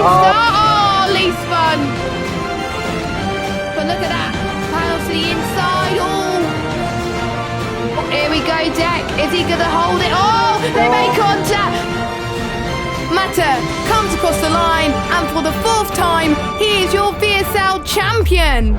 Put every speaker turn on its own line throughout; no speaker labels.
clean start. Oh, Lee spun. But look at that. Panels to the inside. Oh, here we go, Deck. Is he going to hold it? Oh, they make contact. Mata comes across the line, and for the 4th time, he is your VSL champion.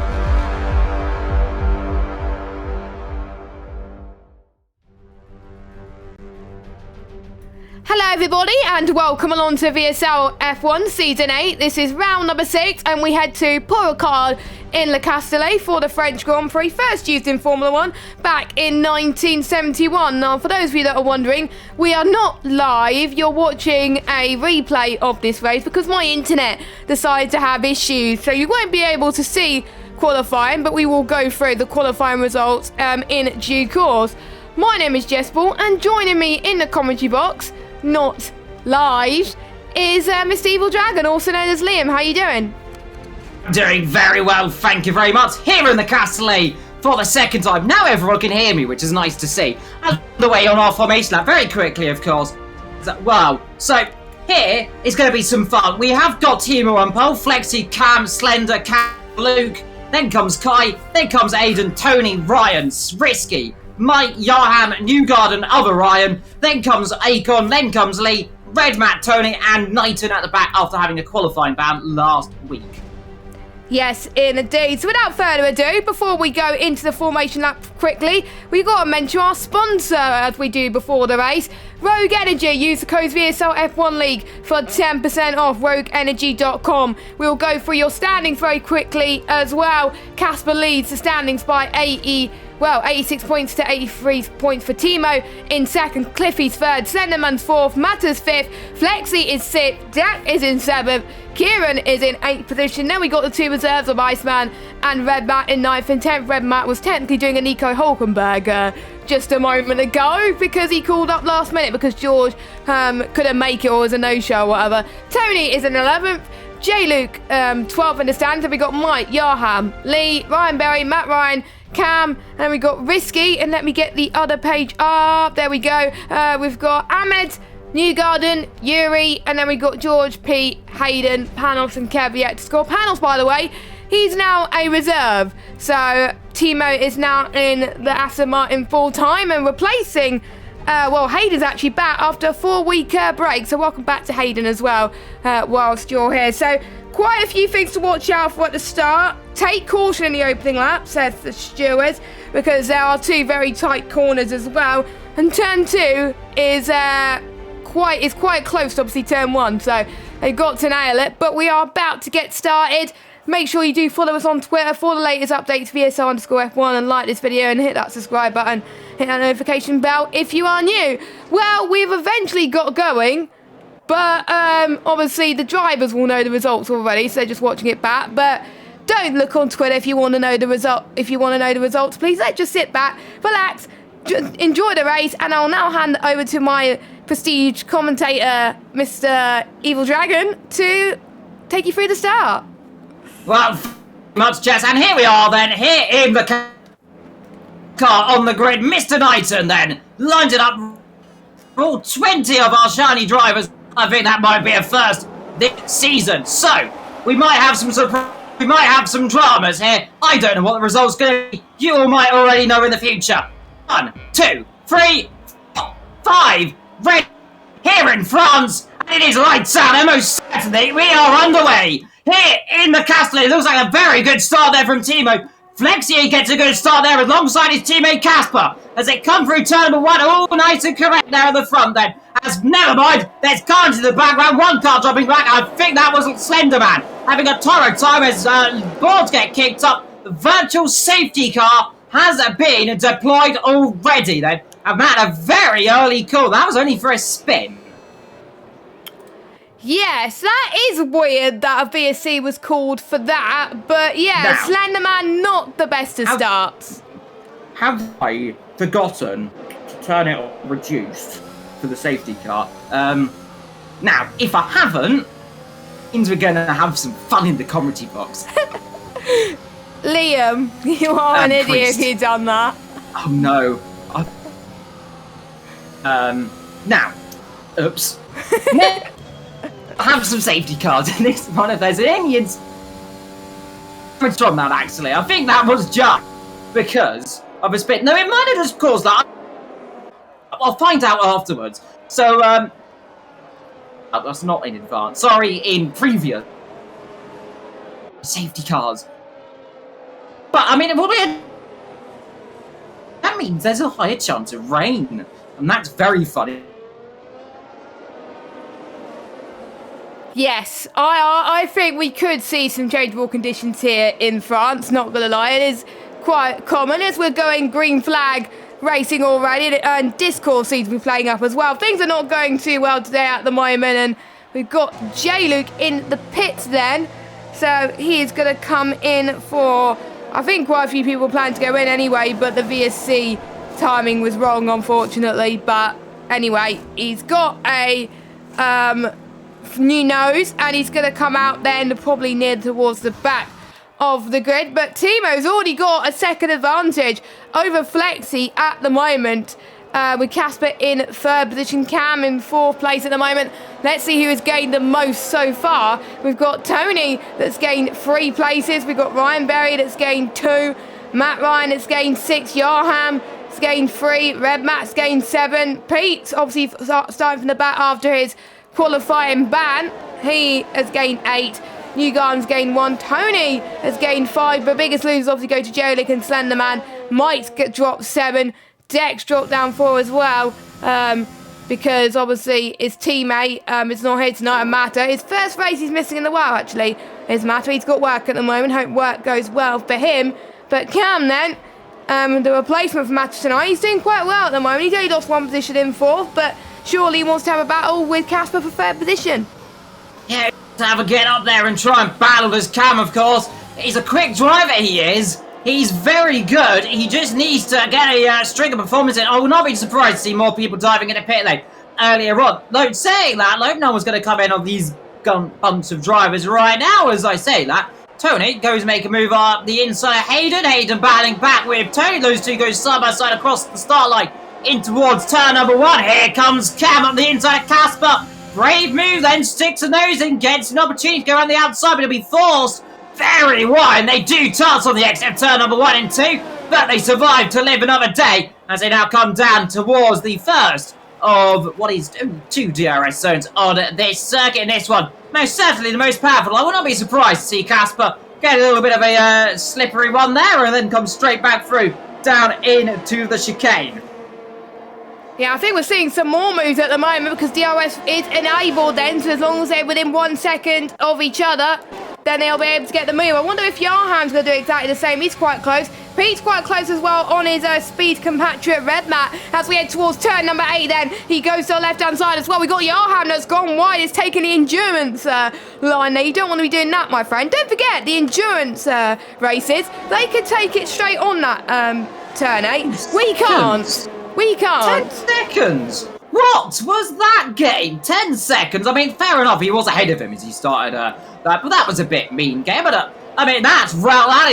Hello everybody and welcome along to VSL F1 Season 8. This is round number 6 and we head to Port Ricard in Le Castellet for the French Grand Prix, first used in Formula 1 back in 1971. Now for those of you that are wondering, we are not live, you're watching a replay of this race because my internet decided to have issues, so you won't be able to see qualifying, but we will go through the qualifying results in due course. My name is Jessball and joining me in the commentary box, not live, is Mr. Evil Dragon, also known as Liam. How you doing?
Doing very well, thank you very much. Here in the Castellet for the 2nd time. Now everyone can hear me, which is nice to see. And the way on our formation lap, very quickly, of course. Wow. So here is going to be some fun. We have got Timo on pole, Flexi, Cam, Slender, Cam, Luke. Then comes Kai. Then comes Aiden, Tony, Ryan, Risky, Mike, Yarham, Newgarden, other Ryan, then comes Akon, then comes Lee, Red Matt, Tony, and Knighton at the back after having a qualifying ban last week.
Yes, indeed. So without further ado, before we go into the formation lap quickly, we've got to mention our sponsor as we do before the race. Rogue Energy. Use the code VSL F1 League for 10% off rogueenergy.com. We'll go through your standings very quickly as well. Casper leads the standings by 86 points to 83 points for Timo in 2nd, Cliffy's 3rd, Slenderman's 4th, Matters 5th, Flexi is 6th, Jack is in 7th, Kieran is in 8th position. Then we got the 2 reserves of Iceman and Red Matt in 9th and 10th. Red Matt was technically doing a Nico Hulkenberg just a moment ago because he called up last minute because George couldn't make it or was a no-show or whatever. Tony is in 11th. J-Luke, 12th in the stands. And we got Mike, Yarham, Lee, Ryan Berry, Matt Ryan, Cam, and we got Risky, and let me get the other page up. There we go. We've got Ahmed, Newgarden, Yuri, and then we got George, Pete, Hayden, Panos, and Kev yet to score. Panos, by the way, he's now a reserve. So Timo is now in the Aston Martin full time and replacing. Hayden's actually back after a 4-week break. So welcome back to Hayden as well, whilst you're here. So quite a few things to watch out for at the start. Take caution in the opening lap, says the stewards, because there are 2 very tight corners as well. And turn 2 is quite close to obviously turn 1, so they've got to nail it. But we are about to get started. Make sure you do follow us on Twitter for the latest updates, VSL_F1, and like this video and hit that subscribe button, hit that notification bell if you are new. Well, we've eventually got going. But obviously the drivers will know the results already, so they're just watching it back. But don't look on Twitter if you want to know the result. If you want to know the results, please just sit back, relax, enjoy the race, and I'll now hand it over to my prestige commentator, Mr. Evil Dragon, to take you through the start.
Well, much Jess, and here we are then, here in the car on the grid. Mr. Knighton then lined it up. All 20 of our shiny drivers. I think that might be a first this season. So, we might have some dramas here. I don't know what the result's going to be. You all might already know in the future. 1, 2, 3, 4, 5. Red here in France. And it is lights out. And most certainly we are underway. Here in the Castellet. It looks like a very good start there from Timo. Flexi gets a good start there alongside his teammate Casper as they come through turn number 1. All nice and correct there at the front then. As never mind, there's cars in the background. One car dropping back. I think that was Slenderman having a torrid time as boards get kicked up. The virtual safety car has been deployed already then. And man, a very early call. That was only for a spin.
Yes, that is weird that a VSC was called for that, but yeah, now, Slenderman not the best of starts.
Have I forgotten to turn it on reduced for the safety car? Now, if I haven't, means we're going to have some fun in the commentary box.
Liam, you are an idiot if you've done that.
Oh no. Now, oops. have some safety cars in this one if there's any from that, actually. I think that was just because of a spit. No, it might have just caused that. I'll find out afterwards. So, that's not in advance. Sorry, in previous safety cars. But, I mean, that means there's a higher chance of rain. And that's very funny.
Yes, I think we could see some changeable conditions here in France, not gonna lie. It is quite common as we're going green flag racing already, and Discord seems to be playing up as well. Things are not going too well today at the moment, and we've got J-Luke in the pits then. So he is gonna come in for, I think quite a few people plan to go in anyway, but the VSC timing was wrong, unfortunately. But anyway, he's got a new nose, and he's going to come out then probably near towards the back of the grid. But Timo's already got a second advantage over Flexi at the moment, with Casper in third position, Cam in fourth place at the moment. Let's see who has gained the most so far. We've got Tony that's gained 3 places. We've got Ryan Berry that's gained 2. Matt Ryan that's gained 6. Yarham has gained 3. Red Matt's gained 7. Pete's obviously starting from the back after his qualifying ban. He has gained 8. Newgarden's gained 1. Tony has gained 5. But biggest losers obviously go to Jolik and Slenderman. Mike's dropped 7. Dex dropped down 4 as well. Because obviously his teammate is not here tonight, and Matter. His first race he's missing in the WoW actually is Matter. He's got work at the moment. Hope work goes well for him. But Cam then, the replacement for Matter tonight, he's doing quite well at the moment. He's only lost 1 position in 4th, but surely he wants to have a battle with Casper for 3rd position.
Yeah, to have a get up there and try and battle as Cam, of course. He's a quick driver, he is. He's very good. He just needs to get a string of performance in. I will not be surprised to see more people diving in a pit lane earlier on. Though, saying that, like, no one's going to come in on these bunch of drivers right now as I say that. Tony goes make a move up the inside of Hayden. Hayden battling back with Tony. Those two go side by side across the start line in towards turn number 1. Here comes Cam up the inside of Casper. Brave move, then sticks a nose and gets an opportunity to go around the outside, but it'll be forced very wide. They do touch on the exit of turn number 1 and 2, but they survive to live another day as they now come down towards the first of what is 2 DRS zones on this circuit. In this one, most certainly the most powerful. I would not be surprised to see Casper get a little bit of a slippery one there and then come straight back through down into the chicane.
Yeah, I think we're seeing some more moves at the moment because DRS is enabled then, so as long as they're within 1 second of each other, then they'll be able to get the move. I wonder if Yarham's going to do exactly the same. He's quite close. Pete's quite close as well on his speed compatriot Red Mat. As we head towards turn number 8 then, he goes to the left-hand side as well. We've got Yarham that's gone wide. It's taking the endurance line there. You don't want to be doing that, my friend. Don't forget, the endurance races, they could take it straight on that turn 8. We can't. We can't.
10 seconds? What was that game? 10 seconds? I mean, fair enough, he was ahead of him as he started that, but that was a bit mean game. But I mean, that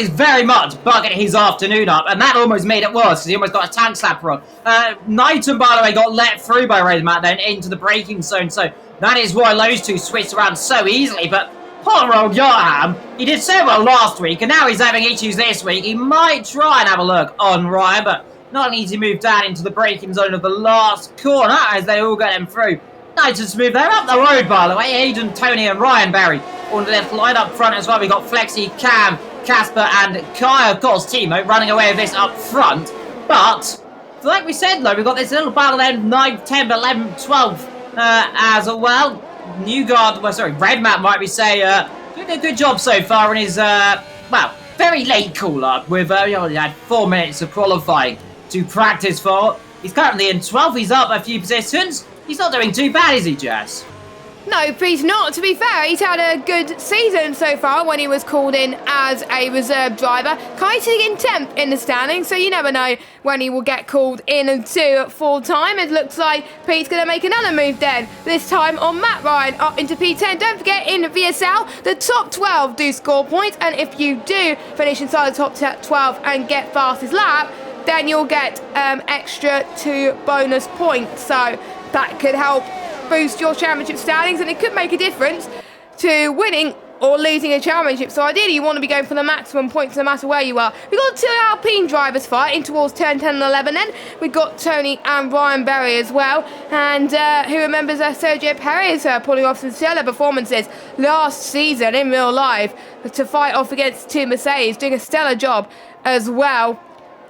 is very much bugging his afternoon up, and that almost made it worse because he almost got a tank slapper on. Knighton, by the way, got let through by Raidmat then into the braking zone, so that is why those two switched around so easily. But poor old Yarham, he did so well last week, and now he's having issues this week. He might try and have a look on Ryan, but not an easy move down into the braking zone of the last corner as they all get him through. Knighton's move there up the road, by the way. Hayden, Tony and Ryan Barry on the left line up front as well. We've got Flexi, Cam, Casper and Kai, of course, Timo running away with this up front. But, like we said, though, we've got this little battle then, 9, 10, 11, 12 as well. Red Mat might be saying, doing a good job so far in his, very late call-up with, he had 4 minutes of qualifying to practice for. He's currently in 12th. He's up a few positions. He's not doing too bad, is he, Jess?
No, he's not. To be fair, he's had a good season so far when he was called in as a reserve driver. Kai's in 10th in the standings, so you never know when he will get called in into full-time. It looks like Pete's going to make another move then, this time on Matt Ryan up into P10. Don't forget, in VSL, the top 12 do score points, and if you do finish inside the top 12 and get fastest lap, then you'll get extra 2 bonus points. So that could help boost your championship standings, and it could make a difference to winning or losing a championship. So ideally you want to be going for the maximum points no matter where you are. We've got 2 Alpine drivers fighting towards turn 10 and 11 then. We've got Tony and Ryan Berry as well. And who remembers Sergio Perez pulling off some stellar performances last season in real life to fight off against 2 Mercedes, doing a stellar job as well.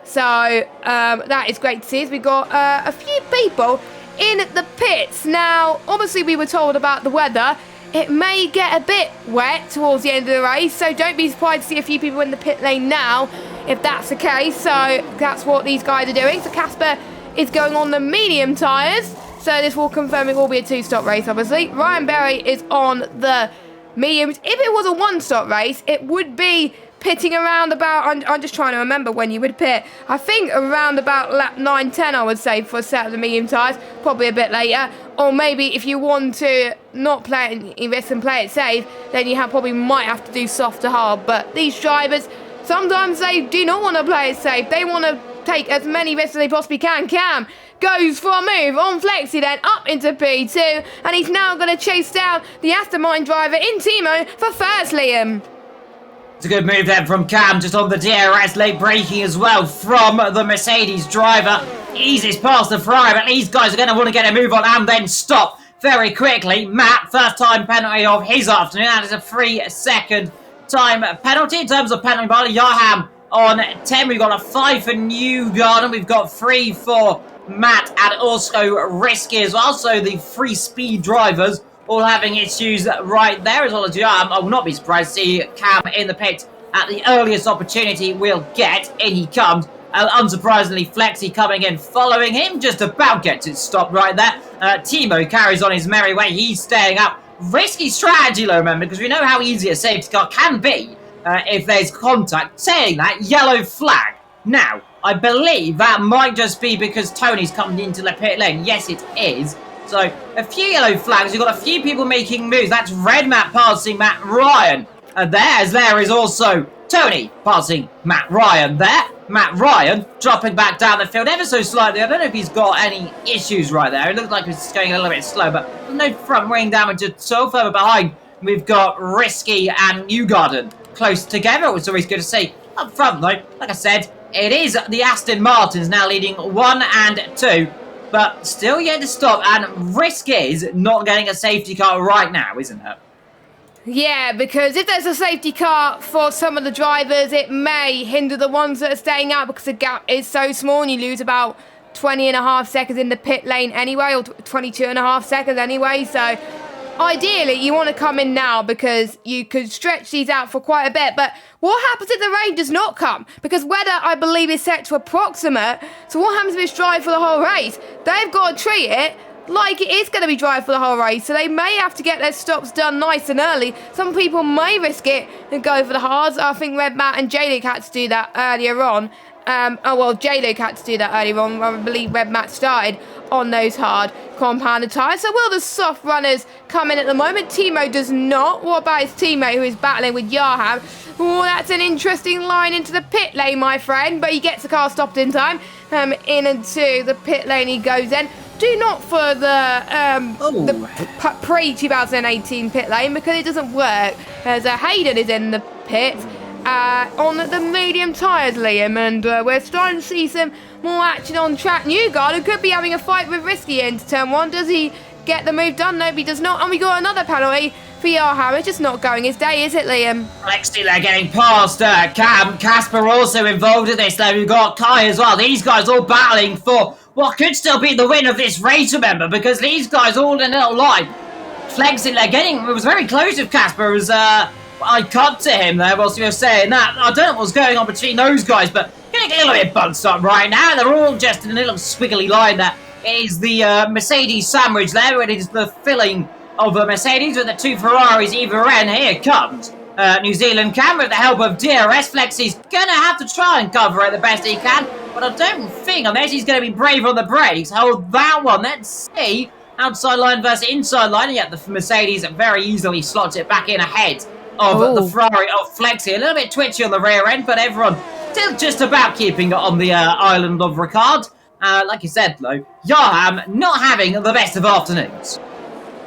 So that is great to see. We've got a few people in the pits. Now, obviously we were told about the weather. It may get a bit wet towards the end of the race, so don't be surprised to see a few people in the pit lane now, if that's the case. So that's what these guys are doing. So Casper is going on the medium tyres, so this will confirm it will be a 2-stop race, obviously. Ryan Berry is on the mediums. If it was a 1-stop race, it would be pitting around about, I'm just trying to remember when you would pit. I think around about lap 9-10, I would say, for a set of the medium tyres, probably a bit later. Or maybe if you want to not play it in risk and play it safe, then you probably might have to do soft to hard. But these drivers, sometimes they do not want to play it safe. They want to take as many risks as they possibly can. Cam goes for a move on Flexi, then up into P2, and he's now going to chase down the Aston Martin driver in Timo for first, Liam.
It's a good move then from Cam, just on the DRS, late braking as well from the Mercedes driver. Eases past the Ferrari, but these guys are going to want to get a move on and then stop very quickly. Matt, first time penalty of his afternoon. That is a 3-second time penalty. In terms of penalty by Johan on 10, we've got a 5 for Newgarden. We've got 3 for Matt and also Risky as well. So the free speed drivers all having issues right there, as well as Johan. I will not be surprised to see Cam in the pit at the earliest opportunity we'll get. In he comes. Unsurprisingly, Flexi coming in, following him, just about gets it stopped right there. Timo carries on his merry way. He's staying up. Risky strategy, though, remember, because we know how easy a safety car can be if there's contact. Saying that, yellow flag. Now, I believe that might just be because Tony's coming into the pit lane. Yes, it is. So, a few yellow flags. You've got a few people making moves. That's Red Matt passing Matt Ryan. And there is also Tony passing Matt Ryan there. Matt Ryan dropping back down the field ever so slightly. I don't know if he's got any issues right there. It looks like he's going a little bit slow, but there's no front wing damage at all. Further behind, we've got Risky and Newgarden close together, which is always good to see. Up front, though, like I said, it is the Aston Martins now leading 1 and 2, but still yet to stop. And Risk is not getting a safety car right now, isn't it?
Yeah, because if there's a safety car for some of the drivers, it may hinder the ones that are staying out because the gap is so small and you lose about 20.5 seconds in the pit lane anyway, or 22.5 seconds anyway. So ideally, you want to come in now because you could stretch these out for quite a bit. But what happens if the rain does not come? Because weather, I believe, is set to approximate. So what happens if it's dry for the whole race? They've got to treat it like it is going to be dry for the whole race, so they may have to get their stops done nice and early. Some people may risk it and go for the hards. I think Red Matt and J-Luke had to do that earlier on. J-Luke had to do that earlier on. I believe Red Matt started on those hard compounded tyres. So will the soft runners come in at the moment? Timo does not. What about his teammate who is battling with Johan? Oh, that's an interesting line into the pit lane, my friend, but he gets the car stopped in time. In into the pit lane he goes in. Do not for the pre-2018 pit lane because it doesn't work. As Hayden is in the pit on the medium tyres, Liam, and we're starting to see some more action on track. Newgarden could be having a fight with Risky into turn 1. Does he get the move done? No, he does not. And we got another penalty for Johan. It's just not going his day, is it, Liam?
Flexi, they're getting past Cam. Casper also involved in this, though. We've got Kai as well. These guys all battling for what could still be the win of this race, remember, because these guys all in a little line. Flexi, they're getting... It was very close with Casper. It was, I cut to him there whilst we were saying that. I don't know what's going on between those guys, but getting a little bit bunched up right now. They're all just in a little squiggly line there. It is the Mercedes sandwich there. It is the filling of the Mercedes with the 2 Ferraris either end. Here it comes. New Zealand Cam with the help of DRS. Flexi's going to have to try and cover it the best he can, but I don't think, unless he's going to be brave on the brakes, hold that one. Let's see. Outside line versus inside line. Yet the Mercedes very easily slots it back in ahead of the Ferrari of Flexi. A little bit twitchy on the rear end, but everyone still just about keeping it on the island of Ricard. Like you said, though, Johan not having the best of afternoons.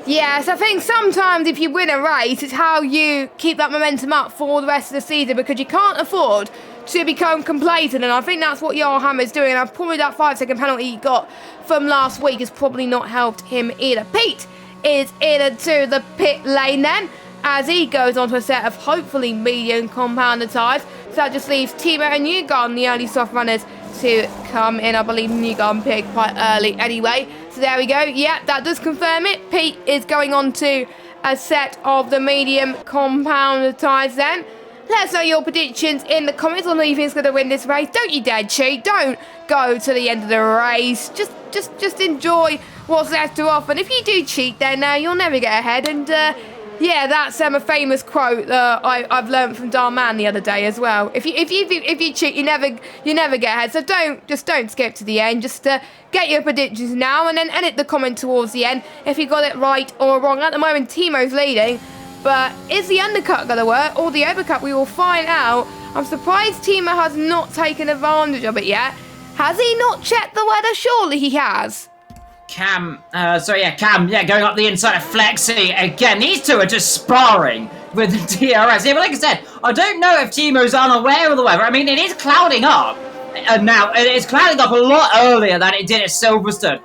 Yes, I think sometimes if you win a race, it's how you keep that momentum up for the rest of the season, because you can't afford to become complacent, and I think that's what Jarl Hammer's doing. And probably that 5-second penalty he got from last week has probably not helped him either. Pete is into the pit lane then, as he goes onto a set of hopefully medium compounder tyres. So that just leaves Timo and Newgarden, the early soft runners, to come in. I believe Newgarden picked quite early anyway. So there we go. Yep, that does confirm it. Pete is going on to a set of the medium compound tyres then. Let us know your predictions in the comments on who you think is going to win this race. Don't you dare cheat. Don't go to the end of the race. Just enjoy what's left to offer. And if you do cheat, then you'll never get ahead. And yeah, that's a famous quote I've learned from Darman the other day as well. If you cheat, you never get ahead. So don't skip to the end. Just get your predictions now and then edit the comment towards the end if you got it right or wrong. At the moment, Timo's leading, but is the undercut going to work or the overcut? We will find out. I'm surprised Timo has not taken advantage of it yet. Has he not checked the weather? Surely he has.
Cam, going up the inside of Flexi again. These two are just sparring with the DRS. Yeah, but like I said, I don't know if Timo's unaware of the weather. I mean, it is clouding up. And now, it's clouding up a lot earlier than it did at Silverstone,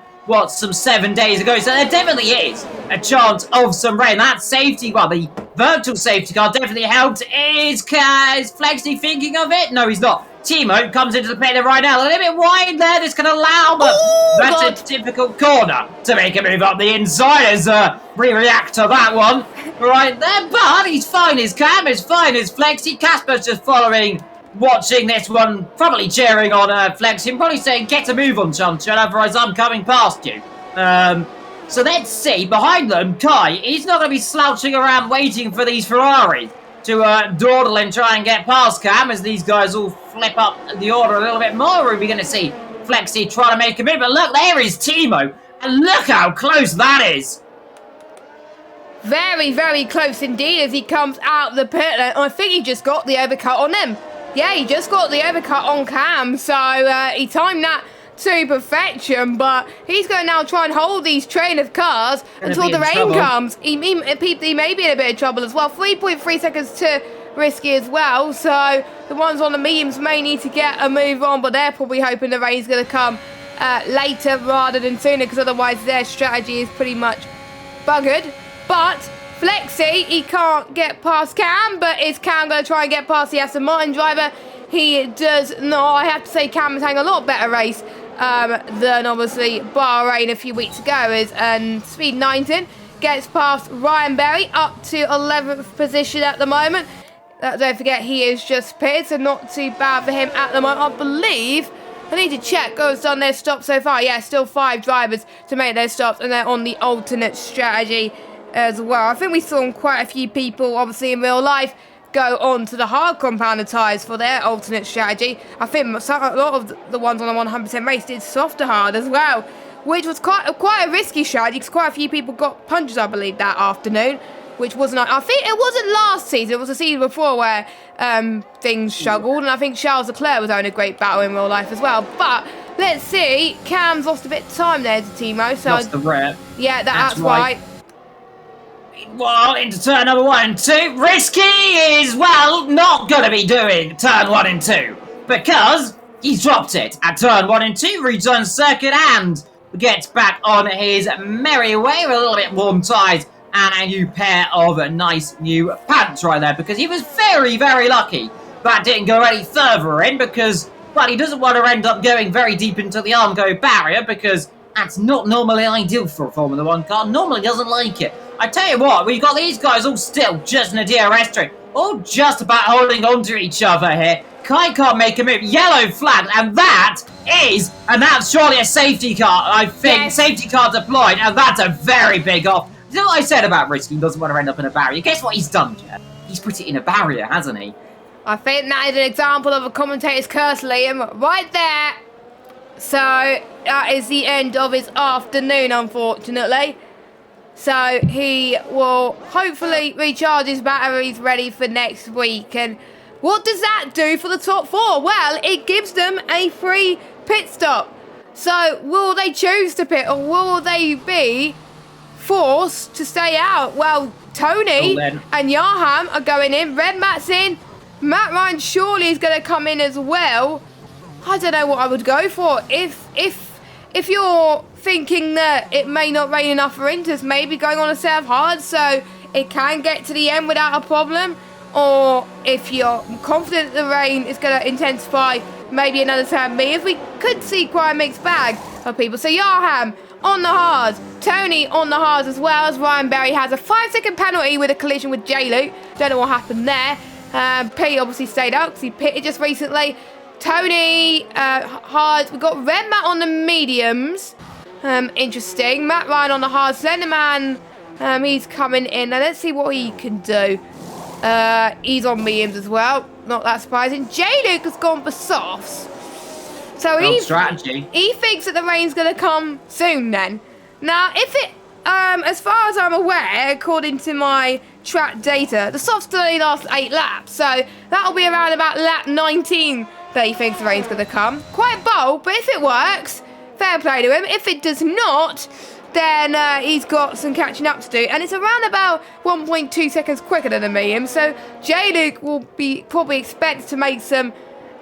some 7 days ago. So there definitely is a chance of some rain. That safety car, the virtual safety car, definitely helped. Is Flexi thinking of it? No, he's not. Timo comes into the pit right now. A little bit wide there. This can allow, but that's a difficult corner to make a move up the inside as re-react to that one right there. But he's fine. His Cam is fine. His Flexi. Casper's just following, watching this one, probably cheering on Flexi and probably saying, get a move on, Chunchun, otherwise I'm coming past you. So let's see. Behind them, Kai, he's not going to be slouching around waiting for these Ferraris to dawdle and try and get past Cam as these guys all flip up the order a little bit more. Are we going to see Flexi try to make a move? But look, there is Timo, and look how close that is.
Very, very close indeed as he comes out of the pit. And I think he just got the overcut on him. Yeah, he just got the overcut on Cam, so he timed that to perfection, but he's going to now try and hold these train of cars until the rain comes. He may be in a bit of trouble as well. 3.3 seconds to risky as well, so the ones on the mediums may need to get a move on, but they're probably hoping the rain's going to come later rather than sooner, because otherwise their strategy is pretty much buggered. But Flexi, he can't get past Cam, but is Cam going to try and get past the Aston Martin driver? He does not. I have to say Cam is having a lot better race than obviously Bahrain a few weeks ago. And Speed 19 gets past Ryan Berry up to 11th position at the moment. Don't forget he is just pitted, so not too bad for him at the moment. I believe, I need to check who's done their stops so far. Yeah, still 5 drivers to make their stops, and they're on the alternate strategy as well. I think we saw quite a few people, obviously in real life, go on to the hard compounder tyres for their alternate strategy. I think a lot of the ones on the 100% race did softer hard as well, which was quite a risky strategy because quite a few people got punches, I believe, that afternoon, which wasn't. I think it wasn't last season. It was the season before where things struggled, and I think Charles Leclerc was having a great battle in real life as well. But let's see, Cam's lost a bit of time there to Timo. So
lost the rep.
Yeah, that's right.
Well, into turn number 1 and 2. Risky is, well, not going to be doing turn 1 and 2 because he's dropped it at turn 1 and 2, returns circuit and gets back on his merry way with a little bit warm tyres and a new pair of nice new pants right there, because he was very, very lucky that didn't go any further in because, well, he doesn't want to end up going very deep into the Armco barrier because that's not normally ideal for a Formula 1 car. Normally doesn't like it. I tell you what, we've got these guys all still just in a DRS train, all just about holding on to each other here. Kai can't make a move. Yellow flag, and that's surely a safety car, I think. Yes. Safety car deployed, and that's a very big off. You know what I said about Risky? He doesn't want to end up in a barrier. Guess what he's done, Jeff? He's put it in a barrier, hasn't he?
I think that is an example of a commentator's curse, Liam, right there. So that is the end of his afternoon, unfortunately. So he will hopefully recharge his batteries ready for next week. And what does that do for the top 4? Well, it gives them a free pit stop. So will they choose to pit, or will they be forced to stay out. Well, Tony and Yarham are going in. Red Matt's in. Matt Ryan surely is going to come in as well. I don't know what I would go for. If you're thinking that it may not rain enough for Inters, maybe going on a set of hard so it can get to the end without a problem. Or if you're confident the rain is going to intensify, maybe another set of mediums. We could see quite a mixed bag of people. So Yarham on the hards, Tony on the hards, as well as Ryan Berry has a 5-second penalty with a collision with J-Luke. Don't know what happened there. Pete obviously stayed out because he pitted just recently. Tony, hards. We've got Red Matt on the mediums. Interesting. Matt Ryan on the hards. Slenderman, he's coming in. Now let's see what he can do. He's on mediums as well. Not that surprising. J-Luke has gone for softs. So he thinks that the rain's going to come soon then. Now, if it, as far as I'm aware, according to my track data, the softs only last 8 laps. So that'll be around about lap 19 that he thinks the rain's going to come. Quite bold, but if it works, fair play to him. If it does not, then he's got some catching up to do. And it's around about 1.2 seconds quicker than the medium. So J-Luke will be probably expected to make some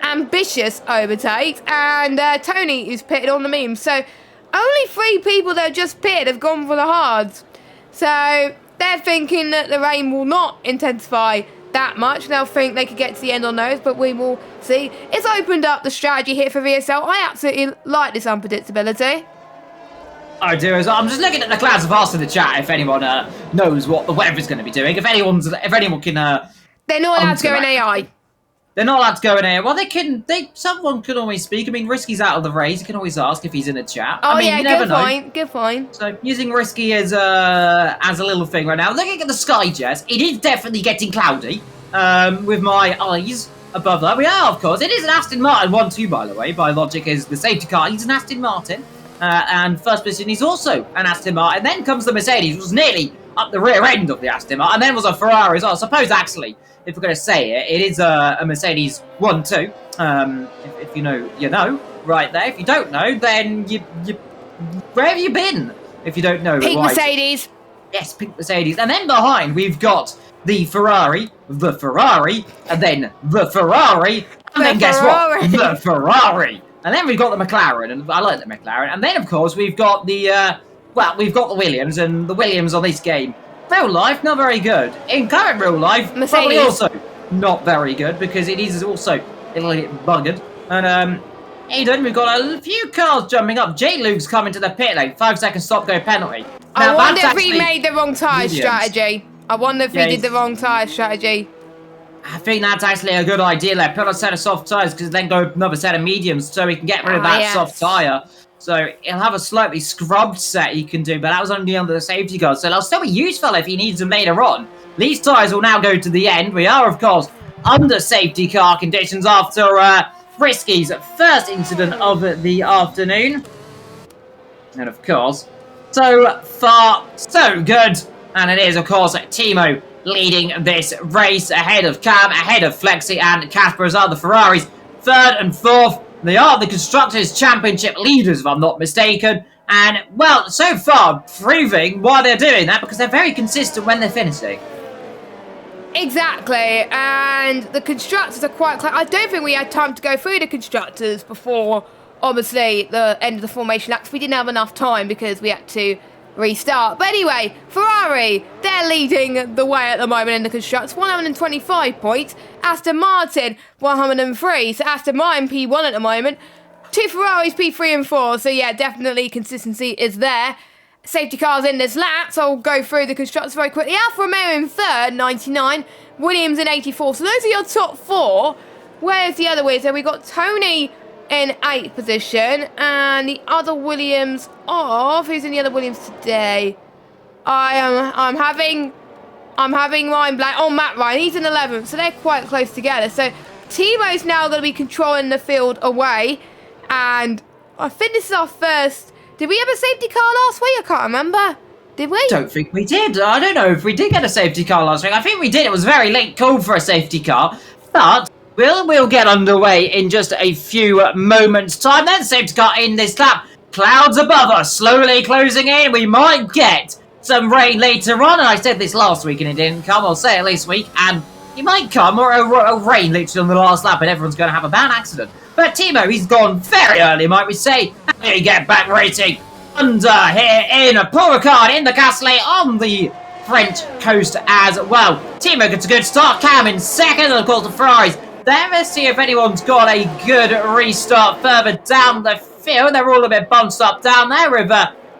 ambitious overtakes. And Tony is pitted on the medium. So only 3 people that have just pitted have gone for the hards. So they're thinking that the rain will not intensify that much. They'll think they could get to the end on those, but we will see. It's opened up the strategy here for VSL. I absolutely like this unpredictability.
I do as well. I'm just looking at the clouds of asked in the chat if anyone knows what the weather's going to be doing. If anyone can.
They're not allowed to go in AI.
They're not allowed to go in AI. Well, someone can always speak. I mean, Risky's out of the race. You can always ask if he's in the chat.
Oh,
I mean,
yeah,
you never
know. Good point.
So using Risky as a little thing right now. Looking at the sky, Jess, it is definitely getting cloudy. With my eyes above that, we are, of course. It is an Aston Martin 1-2, by the way. By logic, is the safety car. He's an Aston Martin. And first position, he's also an Aston Martin. Then comes the Mercedes, which was nearly up the rear end of the Aston Martin. And then was a Ferrari as well. I suppose, actually, if we're going to say it, it is a Mercedes 1-2. If you know, you know, right there. If you don't know, then you where have you been? If you don't know,
Pink
right?
Mercedes.
Yes, pink Mercedes. And then behind, we've got the Ferrari, and then the Ferrari, and then guess what? The Ferrari. And then we've got the McLaren, and I like the McLaren. And then, of course, we've got the, we've got the Williams, and the Williams on this game. Real life, not very good. In current real life,
Mercedes.
Probably also not very good, because it is also a little bit buggered. And, Aiden, we've got a few cars jumping up. J-Luke's coming to the pit lane. 5-second stop-go penalty. Now,
I wonder if he made the wrong tyre strategy. I wonder if he did the wrong tyre strategy.
I think that's actually a good idea there. Put a set of soft tyres, because then go another set of mediums, so we can get rid of that soft tyre. So he'll have a slightly scrubbed set he can do, but that was only under the safety car. So that'll still be useful if he needs them later on. These tyres will now go to the end. We are, of course, under safety car conditions after Risky's first incident of the afternoon. And, of course, so far, so good. And it is, of course, Timo leading this race ahead of Cam, ahead of Flexi and Casper as are the Ferraris. 3rd and 4th. They are the Constructors' Championship leaders, if I'm not mistaken. And, well, so far, proving why they're doing that, because they're very consistent when they're finishing.
Exactly, and the Constructors are quite close. I don't think we had time to go through the Constructors before, obviously, the end of the formation laps. We didn't have enough time because we had to restart. But anyway, Ferrari, they're leading the way at the moment in the Constructors. 125 points. Aston Martin, 103. So Aston Martin P1 at the moment. 2 Ferraris, P3 and 4. So yeah, definitely consistency is there. Safety cars in this lap, so I'll go through the Constructors very quickly. Alfa Romeo in 3rd, 99. Williams in 84. So those are your top 4. Where's the other way? So we got Tony in 8th position, and the other Williams of who's in the other Williams today? I'm having mind blank. Oh, Matt Ryan, he's in 11th, so they're quite close together. So Timo's now going to be controlling the field away, and I think this is our first. Did we have a safety car last week? I can't remember. Did we?
Don't think we did. I don't know if we did get a safety car last week. I think we did. It was very late call for a safety car, but we'll get underway in just a few moments' time. Then safety car in this lap. Clouds above us, slowly closing in. We might get some rain later on, and I said this last week and it didn't come. I'll say it this week, and it might come, or a rain literally on the last lap, and everyone's going to have a bad accident. But Timo, he's gone very early, might we say. And we get back racing under here in Paul Ricard in the Gasly on the French coast as well. Timo gets a good start. Cam in second, and of course the Ferraris there. Let's see if anyone's got a good restart further down the field. They're all a bit bunched up down there with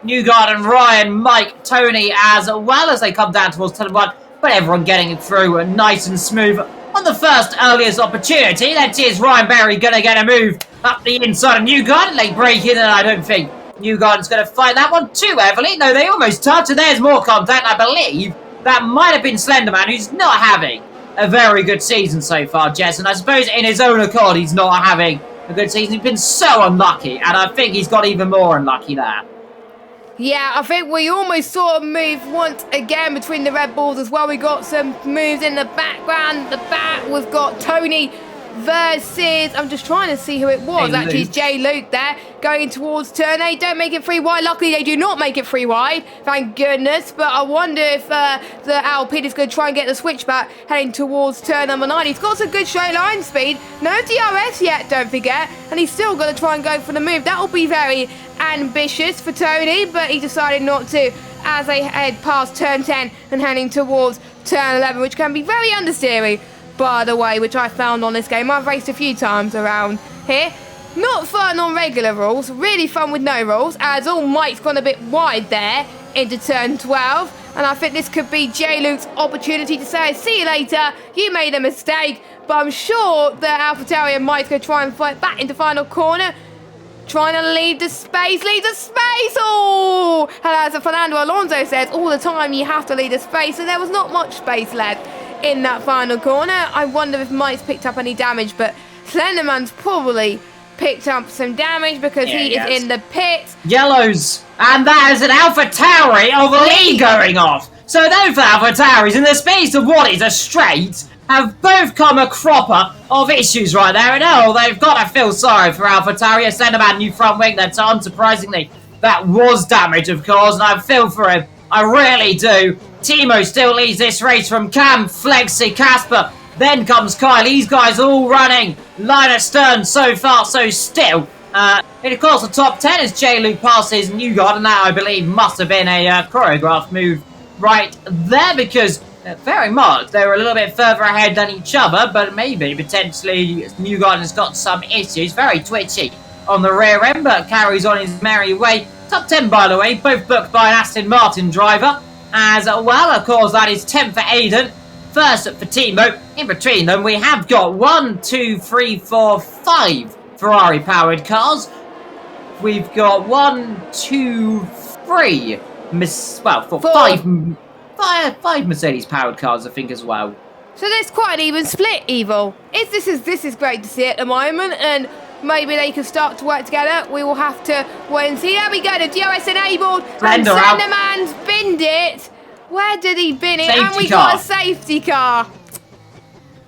Newgarden, Ryan, Mike, Tony as well as they come down towards turn 1. But everyone getting it through nice and smooth on the first earliest opportunity. That is Ryan Berry going to get a move up the inside of Newgarden. Late break in, and I don't think Newgarden's going to fight that one too heavily. No, they almost touch, and there's more contact. I believe that might have been Slenderman, who's not having a very good season so far, Jess. And I suppose in his own accord, he's not having a good season. He's been so unlucky, and I think he's got even more unlucky there.
Yeah, I think we almost saw a move once again between the Red Bulls as well. We got some moves in the background. The back, we've got Tony versus, I'm just trying to see who it was. Actually, it's Jay Luke there going towards turn 8. Don't make it 3 wide. Luckily, they do not make it 3 wide. Thank goodness. But I wonder if the Alpine is going to try and get the switchback heading towards turn number 9. He's got some good straight line speed. No DRS yet, don't forget. And he's still going to try and go for the move. That will be very ambitious for Tony, but he decided not to as they head past turn 10 and heading towards turn 11, which can be very understeery, by the way, which I found on this game. I've raced a few times around here. Not fun on regular rules, really fun with no rules, as all Mike's gone a bit wide there into turn 12. And I think this could be J Luke's opportunity to say, see you later, you made a mistake. But I'm sure that AlphaTauri and Mike's going to try and fight back into final corner. Trying to leave the space, oh! And as Fernando Alonso says, all the time you have to leave the space, and there was not much space left in that final corner. I wonder if Mike's picked up any damage, but Slenderman's probably picked up some damage because he is in the pit.
Yellows, and that is an AlphaTauri of Lee going off. So those AlphaTauris in the space of what is a straight have both come a cropper of issues right there. And oh, they've got to feel sorry for AlphaTauri. Slenderman, new front wing, that's unsurprisingly. That was damage, of course, and I feel for him. I really do. Timo still leads this race from Cam, Flexi, Casper. Then comes Kyle. These guys all running line astern, so far, so still. And of course, the top 10 as J Luke passes Newgarden. That, I believe, must have been a choreographed move right there because very much they were a little bit further ahead than each other, but maybe potentially Newgarden's got some issues. Very twitchy on the rear end, but carries on his merry way. Top 10, by the way, both booked by an Aston Martin driver. As well, of course, that is 10 for Aiden, first for Timo. In between them, we have got 1, 2, 3, 4, 5 Ferrari-powered cars. We've got 1, 2, 3, five Mercedes-powered cars, I think, as well.
So there's quite an even split, Evil. This is great to see at the moment, and maybe they can start to work together. We will have to wait and see. There we go, the DRS enabled, and Slenderman's binned it. Where did he bin it? And we got a safety car.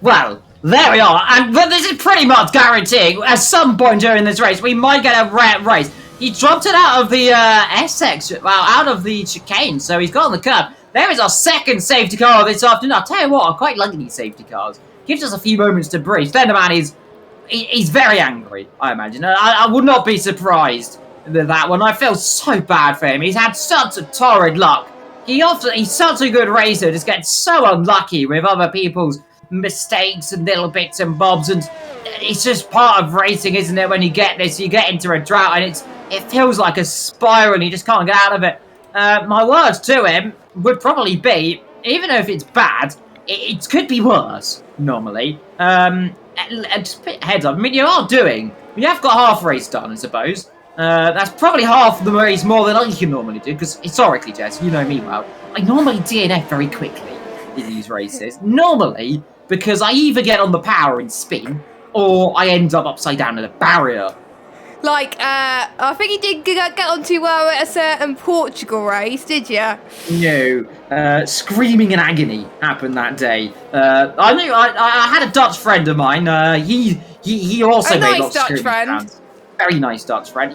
Well, there we are, but this is pretty much guaranteeing at some point during this race we might get a red race. He dropped it out of the out of the chicane, so he's got on the curb. There is our second safety car this afternoon. I'll tell you what, I quite like these safety cars. Gives us a few moments to breathe. Slenderman he's very angry, I imagine. I would not be surprised with that one. I feel so bad for him. He's had such a torrid luck. He's such a good racer, just gets so unlucky with other people's mistakes and little bits and bobs, and it's just part of racing, isn't it? When you get this, you get into a drought, and it feels like a spiral, and you just can't get out of it. My words to him would probably be, even if it's bad, it could be worse, normally. Just put heads up. I mean, you have got half a race done, I suppose. That's probably half the race more than I can normally do, because historically, Jess, you know me well, I normally DNF very quickly in these races. Normally, because I either get on the power and spin, or I end up upside down in a barrier.
Like, I think you did get onto a certain Portugal race, did you?
No. Screaming in agony happened that day. I had a Dutch friend of mine. He also made lots of screaming sounds. Very nice Dutch friend.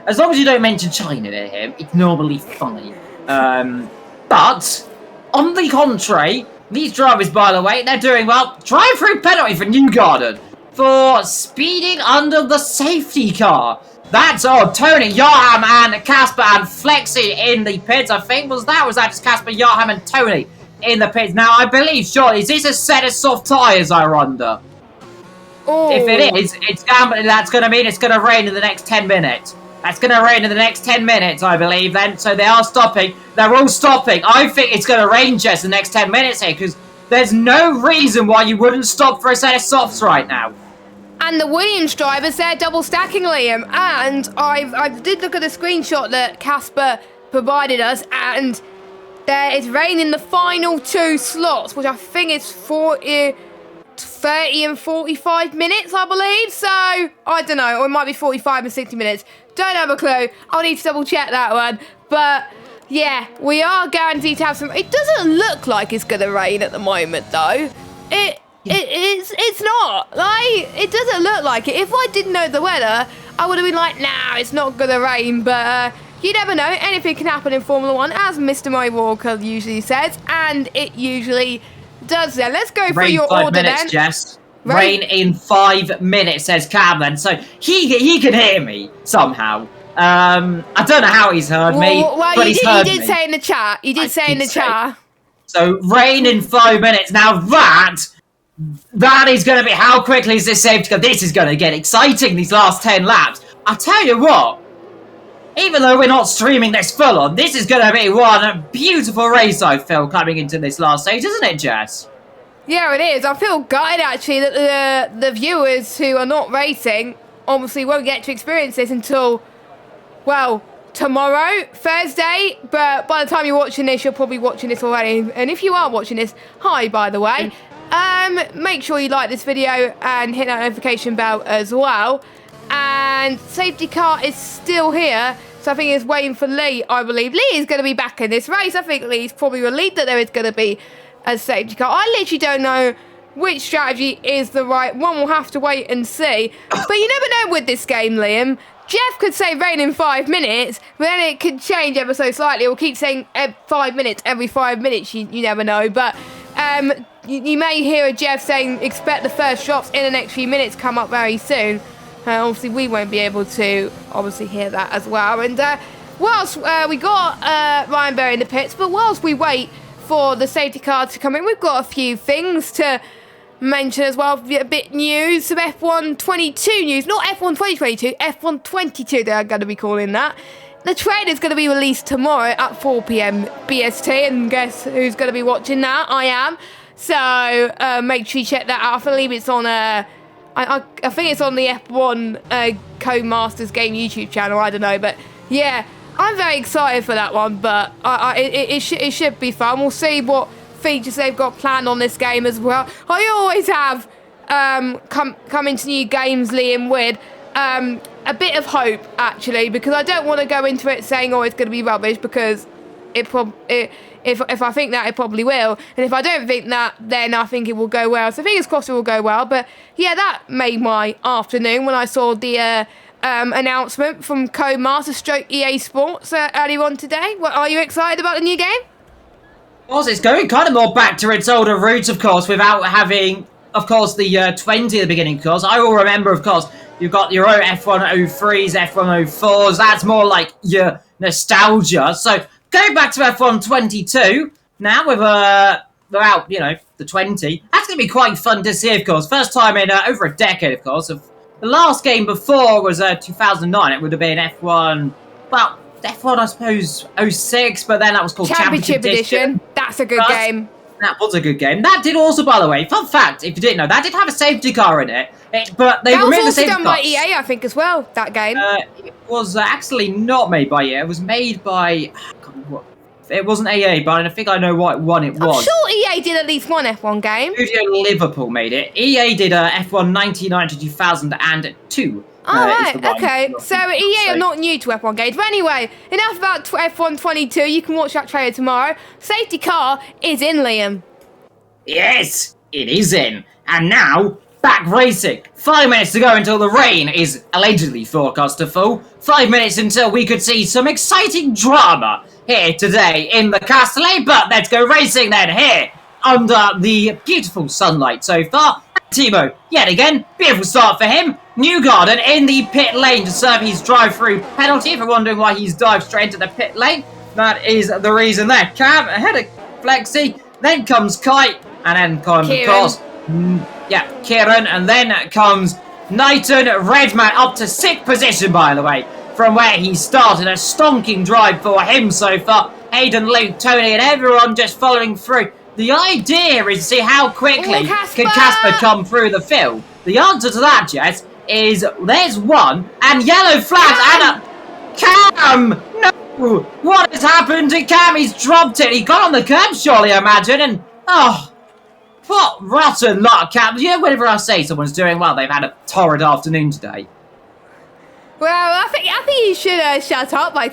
As long as you don't mention China to him, it's normally fine. But, on the contrary, these drivers, by the way, they're doing well. Drive-through penalty for Newgarden for speeding under the safety car. That's Tony, Yarham, and Casper, and Flexi in the pits. I think was that just Casper, Yarham, and Tony in the pits. Now, I believe, surely, is this a set of soft tyres, I wonder?
Oh.
If it is, that's going to mean it's going to rain in the next 10 minutes. That's going to rain in the next 10 minutes, I believe, then. So they are stopping. They're all stopping. I think it's going to rain just the next 10 minutes here, because there's no reason why you wouldn't stop for a set of softs right now.
And the Williams drivers, they're double stacking, Liam. And I did look at the screenshot that Casper provided us, and there is rain in the final 2 slots, which I think is 30 and 45 minutes, I believe. So, I don't know, or it might be 45 and 60 minutes. Don't have a clue. I'll need to double check that one. But, yeah, we are guaranteed to have some... It doesn't look like it's going to rain at the moment, though. It's not. Like, it doesn't look like it. If I didn't know the weather, I would have been like, nah, it's not going to rain. But you never know. Anything can happen in Formula 1, as Mr. Murray Walker usually says. And it usually does then. Let's go for your order then. 5 minutes,
Jess. Rain in 5 minutes, says Cameron. So he can hear me somehow. I don't know how he's heard me, but he's heard me.
You did say in the chat. You did say in the chat.
So rain in 5 minutes. Now that is going to be, how quickly is this safety car? This is going to get exciting, these last 10 laps. I tell you what, even though we're not streaming this full on, this is going to be one beautiful race, I feel, coming into this last stage, isn't it, Jess?
Yeah, it is. I feel gutted, actually, that the viewers who are not racing obviously won't get to experience this until, well, tomorrow, Thursday. But by the time you're watching this, you're probably watching this already. And if you are watching this, hi, by the way. Make sure you like this video and hit that notification bell as well. And safety car is still here, so I think it's waiting for Lee, I believe. Lee is going to be back in this race. I think Lee's probably relieved that there is going to be a safety car. I literally don't know which strategy is the right one. We'll have to wait and see. But you never know with this game, Liam. Jeff could say rain in 5 minutes, but then it could change ever so slightly. We'll keep saying 5 minutes every 5 minutes. You never know. But you may hear Jeff saying expect the first shots in the next few minutes come up very soon. Obviously, we won't be able to obviously hear that as well. And whilst we got Ryan Berry in the pits, but whilst we wait for the safety car to come in, we've got a few things to mention as well. A bit news, some F1 22 news. Not F1 2022, F1 22 they're going to be calling that. The trailer is going to be released tomorrow at 4 PM BST, and guess who's going to be watching that? I am. So make sure you check that out. I believe it's on I think it's on the F1 Co-Masters Game YouTube channel. I don't know, but yeah, I'm very excited for that one. But it should be fun. We'll see what features they've got planned on this game as well. I always have come into new games, Liam, with a bit of hope, actually, because I don't want to go into it saying, oh, it's going to be rubbish, because if I think that, it probably will. And if I don't think that, then I think it will go well. So fingers crossed it will go well. But yeah, that made my afternoon when I saw the announcement from Codemaster stroke EA Sports earlier on today. Well, are you excited about the new game?
Well, it's going kind of more back to its older roots, of course, without having, of course, the 20 at the beginning, of course. I will remember, of course, you've got your own F103s, F104s. That's more like your nostalgia. So going back to F1 22 now with without, you know, the 20. That's going to be quite fun to see, of course. First time in over a decade, of course. The last game before was 2009. It would have been F1, well, F1, I suppose, 06, but then that was called Championship Edition.
That's a good game.
That was a good game. That did also, by the way, fun fact, if you didn't know, that did have a safety car in it. But they removed the safety car.
That was also done by EA, I think, as well, that game.
It was actually not made by EA. It was made by... I can't remember what. It wasn't EA, but I think I know what one it was.
I'm sure EA did at least one F1 game.
Studio Liverpool made it. EA did F1 99 to 2002.
Oh, right, okay. So EA are not new to F1 games. But anyway, enough about F1 22. You can watch that trailer tomorrow. Safety car is in, Liam.
Yes, it is in. And now, back racing. 5 minutes to go until the rain is allegedly forecast to fall. 5 minutes until we could see some exciting drama here today in the Castellet. But let's go racing then here under the beautiful sunlight so far. Timo, yet again, beautiful start for him. Newgarden in the pit lane to serve his drive-through penalty. If you're wondering why he's dived straight into the pit lane, that is the reason there. Cam ahead of Flexi, then comes Kite, and then comes, of course, Kieran, and then comes Knighton. Redman up to 6th position, by the way, from where he started. A stonking drive for him so far. Hayden, Luke, Tony, and everyone just following through. The idea is to see how quickly can Casper come through the field. The answer to that, Jess, is there's one, and yellow flags, and a Cam! No! What has happened to Cam? He's dropped it. He got on the curb, surely, I imagine, and what rotten luck, Cam. You know, whenever I say someone's doing well, they've had a torrid afternoon today.
Well, I think you should shut up by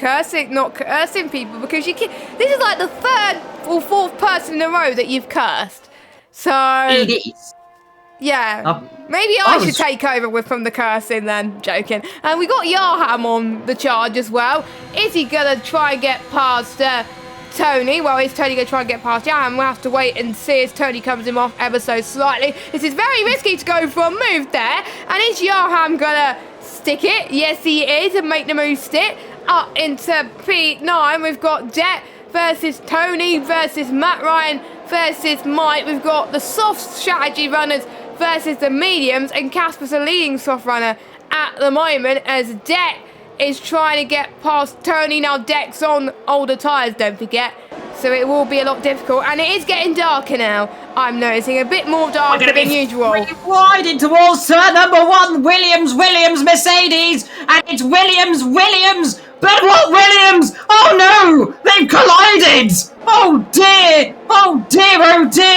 not cursing people, because this is like the 3rd or 4th person in a row that you've cursed. So
It is.
Yeah, maybe I should take over from the cursing then. Joking. And we got Yarham on the charge as well. Is he gonna try and get past Tony? Well, is Tony gonna try and get past Yarham? We'll have to wait and see as Tony comes him off ever so slightly. This is very risky to go for a move there. And is Yarham gonna stick it? Yes, he is, and make the move stick. Up into P9, we've got Det versus Tony versus Matt Ryan versus Mike. We've got the soft strategy runners versus the mediums, and Casper's a leading soft runner at the moment as Det is trying to get past Tony. Now Dek's on older tyres, don't forget, so it will be a lot difficult, and it is getting darker now. I'm noticing a bit more darker than usual.
Really wide in towards turn number 1, Williams, Mercedes, and it's Williams, but what Williams? Oh no, they've collided! Oh dear,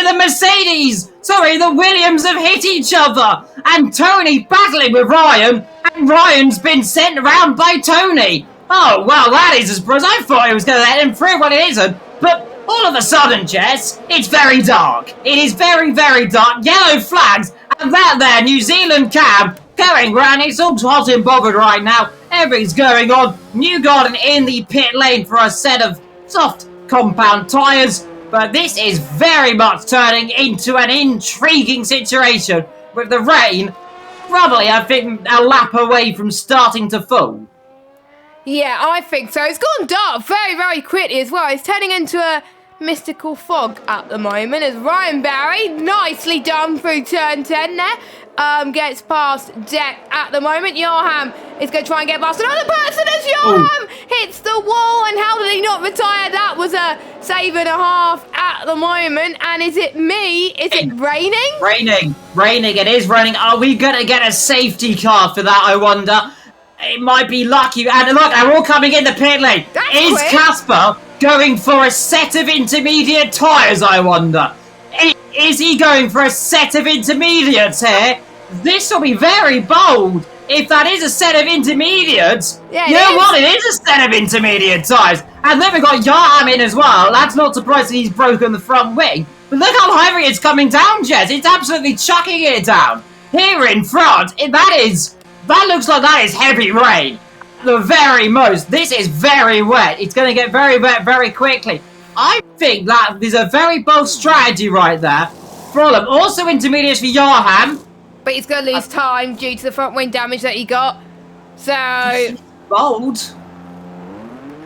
the Mercedes! Sorry, the Williams have hit each other, and Tony battling with Ryan, and Ryan's been sent around by Tony. Oh, well, that is a surprise. I thought he was going to let him through when it isn't, but all of a sudden, Jess, it's very dark. It is very, very dark. Yellow flags, and that there, New Zealand Cam going round. It's all hot and bothered right now. Everything's going on. Newgarden in the pit lane for a set of soft compound tyres. But this is very much turning into an intriguing situation with the rain probably, I think, a lap away from starting to fall.
Yeah, I think so. It's gone dark very, very quickly as well. It's turning into a mystical fog at the moment as Ryan Barry, nicely done through turn 10 there, gets past Det at the moment. Yarham is going to try and get past another person as Yarham hits the wall, and how did he not retire? That was a save and a half at the moment. And is it me? Is it raining?
Raining, it is raining. Are we going to get a safety car for that, I wonder? It might be lucky. And look, they're all coming in the pit lane. Is Casper going for a set of intermediate tyres, I wonder? Is he going for a set of intermediates here? This will be very bold if that is a set of intermediates. Yeah, you know what? It is a set of intermediate tyres. And then we've got Yarham in as well. That's not surprising he's broken the front wing. But look how heavy it's coming down, Jez. It's absolutely chucking it down. Here in front, that looks like that is heavy rain. The very most. This is very wet. It's going to get very wet very quickly. I think that is a very bold strategy right there for them. Also intermediates for Yarham.
But he's going to lose time due to the front wing damage that he got. So
bold.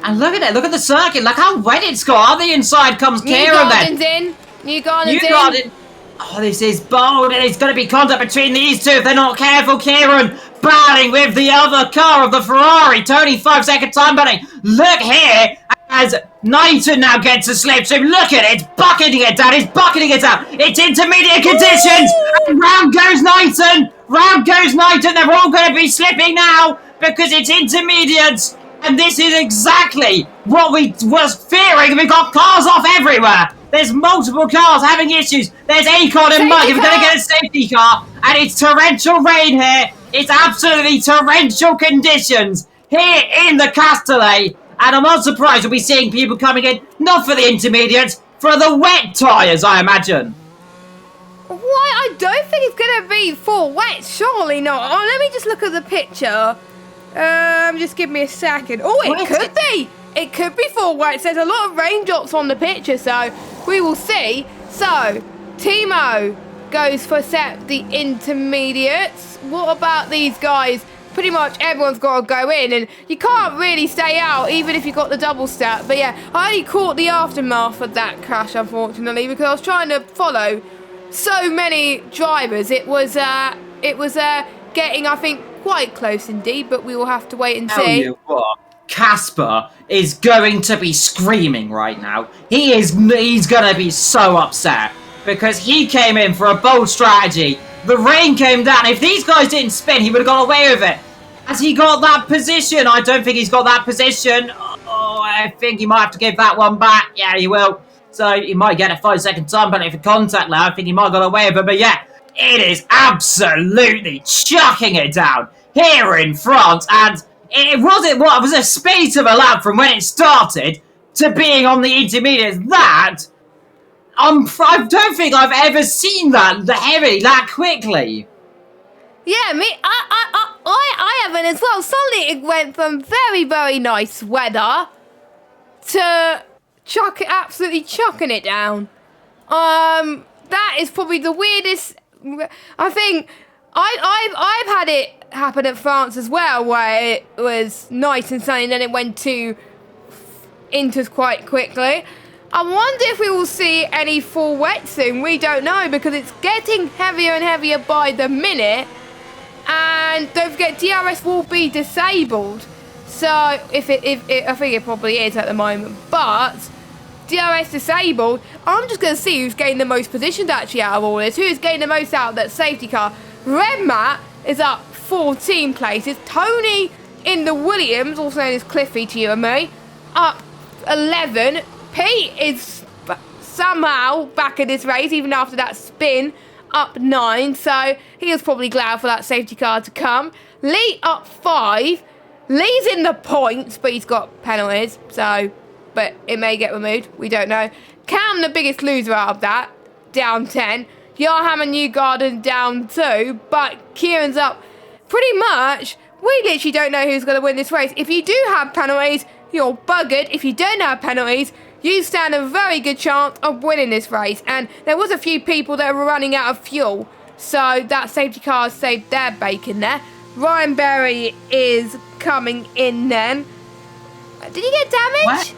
And look at it. Look at the circuit. Look how wet it's got. On the inside comes Kieran then.
Newgarden's in.
Oh, this is bold, and it's going to be contact between these two if they're not careful. Kieran battling with the other car of the Ferrari. Tony, 5-second time batting. Look here as Knighton now gets a slipstream. Look at it. It's bucketing it down. It's bucketing it down. It's intermediate conditions. And round goes Knighton. They're all going to be slipping now because it's intermediates. And this is exactly what we was fearing. We've got cars off everywhere. There's multiple cars having issues. There's Acon and Mike. We're going to get a safety car. And it's torrential rain here. It's absolutely torrential conditions here in the Castellet. And I'm not surprised we'll be seeing people coming in, not for the intermediates, for the wet tyres, I imagine.
Why? I don't think it's going to be for wet. Surely not. Oh, let me just look at the picture. Just give me a second. Oh, it could be. it could be full wet. There's a lot of raindrops on the picture, so we will see. So, Timo goes for set the intermediates. What about these guys? Pretty much everyone's got to go in, and you can't really stay out even if you got the double step. But yeah, I only caught the aftermath of that crash, unfortunately, because I was trying to follow so many drivers. It was getting, I think, quite close indeed, but we will have to wait and see.
Tell you what, Casper is going to be screaming right now. He's going to be so upset because he came in for a bold strategy. The rain came down. If these guys didn't spin, he would have got away with it. Has he got that position? I don't think he's got that position. Oh, I think he might have to give that one back. Yeah, he will. So he might get a 5-second time penalty for contact now. I think he might have got away with it. But yeah, it is absolutely chucking it down here in France. And it was a space of a lap from when it started to being on the intermediates. I don't think I've ever seen that heavy that quickly.
Yeah, I haven't as well. Suddenly it went from very, very nice weather to absolutely chucking it down. That is probably the weirdest. I think I've had it happen at France as well, where it was nice and sunny, and then it went to into quite quickly. I wonder if we will see any full wet soon. We don't know, because it's getting heavier and heavier by the minute. And don't forget, DRS will be disabled. So I think it probably is at the moment. But DRS disabled. I'm just going to see who's gained the most positions actually out of all this. Who's gained the most out of that safety car. Red Matt is up 14 places. Tony in the Williams, also known as Cliffy to you and me, up 11. Pete is somehow back in this race, even after that spin, up 9. So he was probably glad for that safety car to come. Lee up 5. Lee's in the points, but he's got penalties. So, but it may get removed. We don't know. Cam, the biggest loser out of that, down 10. Yarham and Newgarden down 2. But Kieran's up pretty much. We literally don't know who's going to win this race. If you do have penalties, you're buggered. If you don't have penalties, you stand a very good chance of winning this race. And there was a few people that were running out of fuel, so that safety car saved their bacon there. Ryan Berry is coming in then. Did he get damaged?
What?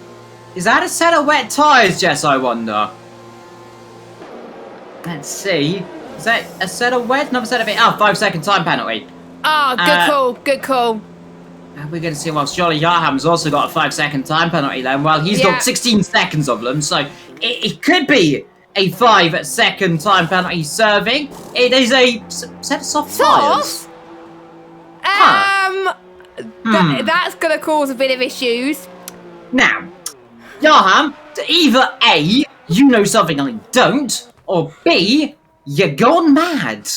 Is that a set of wet tyres, Jess, I wonder? Let's see. Is that a set of wet? Another set of it. 5-second time penalty.
Good call, good call.
We're going to see, well, Charlie Yarham's also got a 5-second time penalty then. Well, he's got 16 seconds of them, so it could be a 5-second time penalty serving. It is a set of soft tyres.
That's going to cause a bit of issues.
Now, Yarham, either A, you know something I don't, or B, you're gone mad.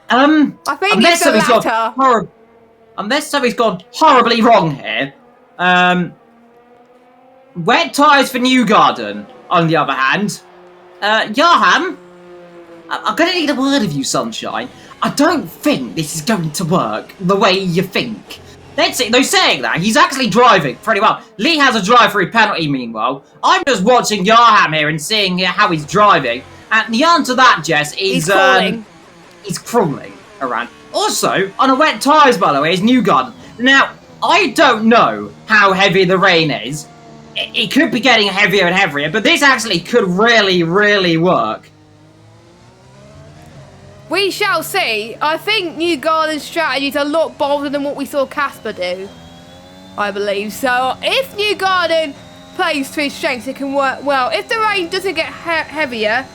I think it's the latter.
Unless something's gone horribly wrong here. Wet tyres for Newgarden, on the other hand. Yarham, I'm going to need a word of you, Sunshine. I don't think this is going to work the way you think. Let's see, they're saying that. He's actually driving pretty well. Lee has a drive-through penalty, meanwhile. I'm just watching Yarham here and seeing how he's driving. And the answer to that, Jess, is... He's crawling around. Also, on a wet tyres, by the way, is Newgarden. Now, I don't know how heavy the rain is. It could be getting heavier and heavier, but this actually could really, really work.
We shall see. I think Newgarden's strategy is a lot bolder than what we saw Casper do, I believe. So, if Newgarden plays to his strengths, it can work well. If the rain doesn't get heavier,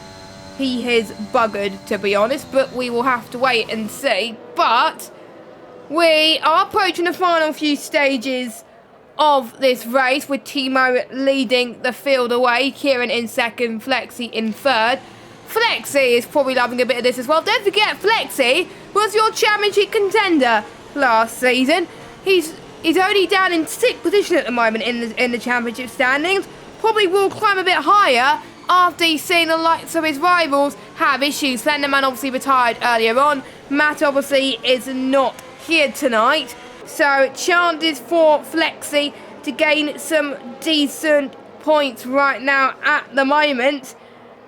he is buggered, to be honest, but we will have to wait and see. But we are approaching the final few stages of this race, with Timo leading the field away, Kieran in second, Flexi in third. Flexi is probably loving a bit of this as well. Don't forget, Flexi was your championship contender last season. He's only down in 6th position at the moment in the championship standings. Probably will climb a bit higher after he's seen the likes of his rivals have issues. Slenderman obviously retired earlier on. Matt obviously is not here tonight. So chances for Flexi to gain some decent points right now at the moment.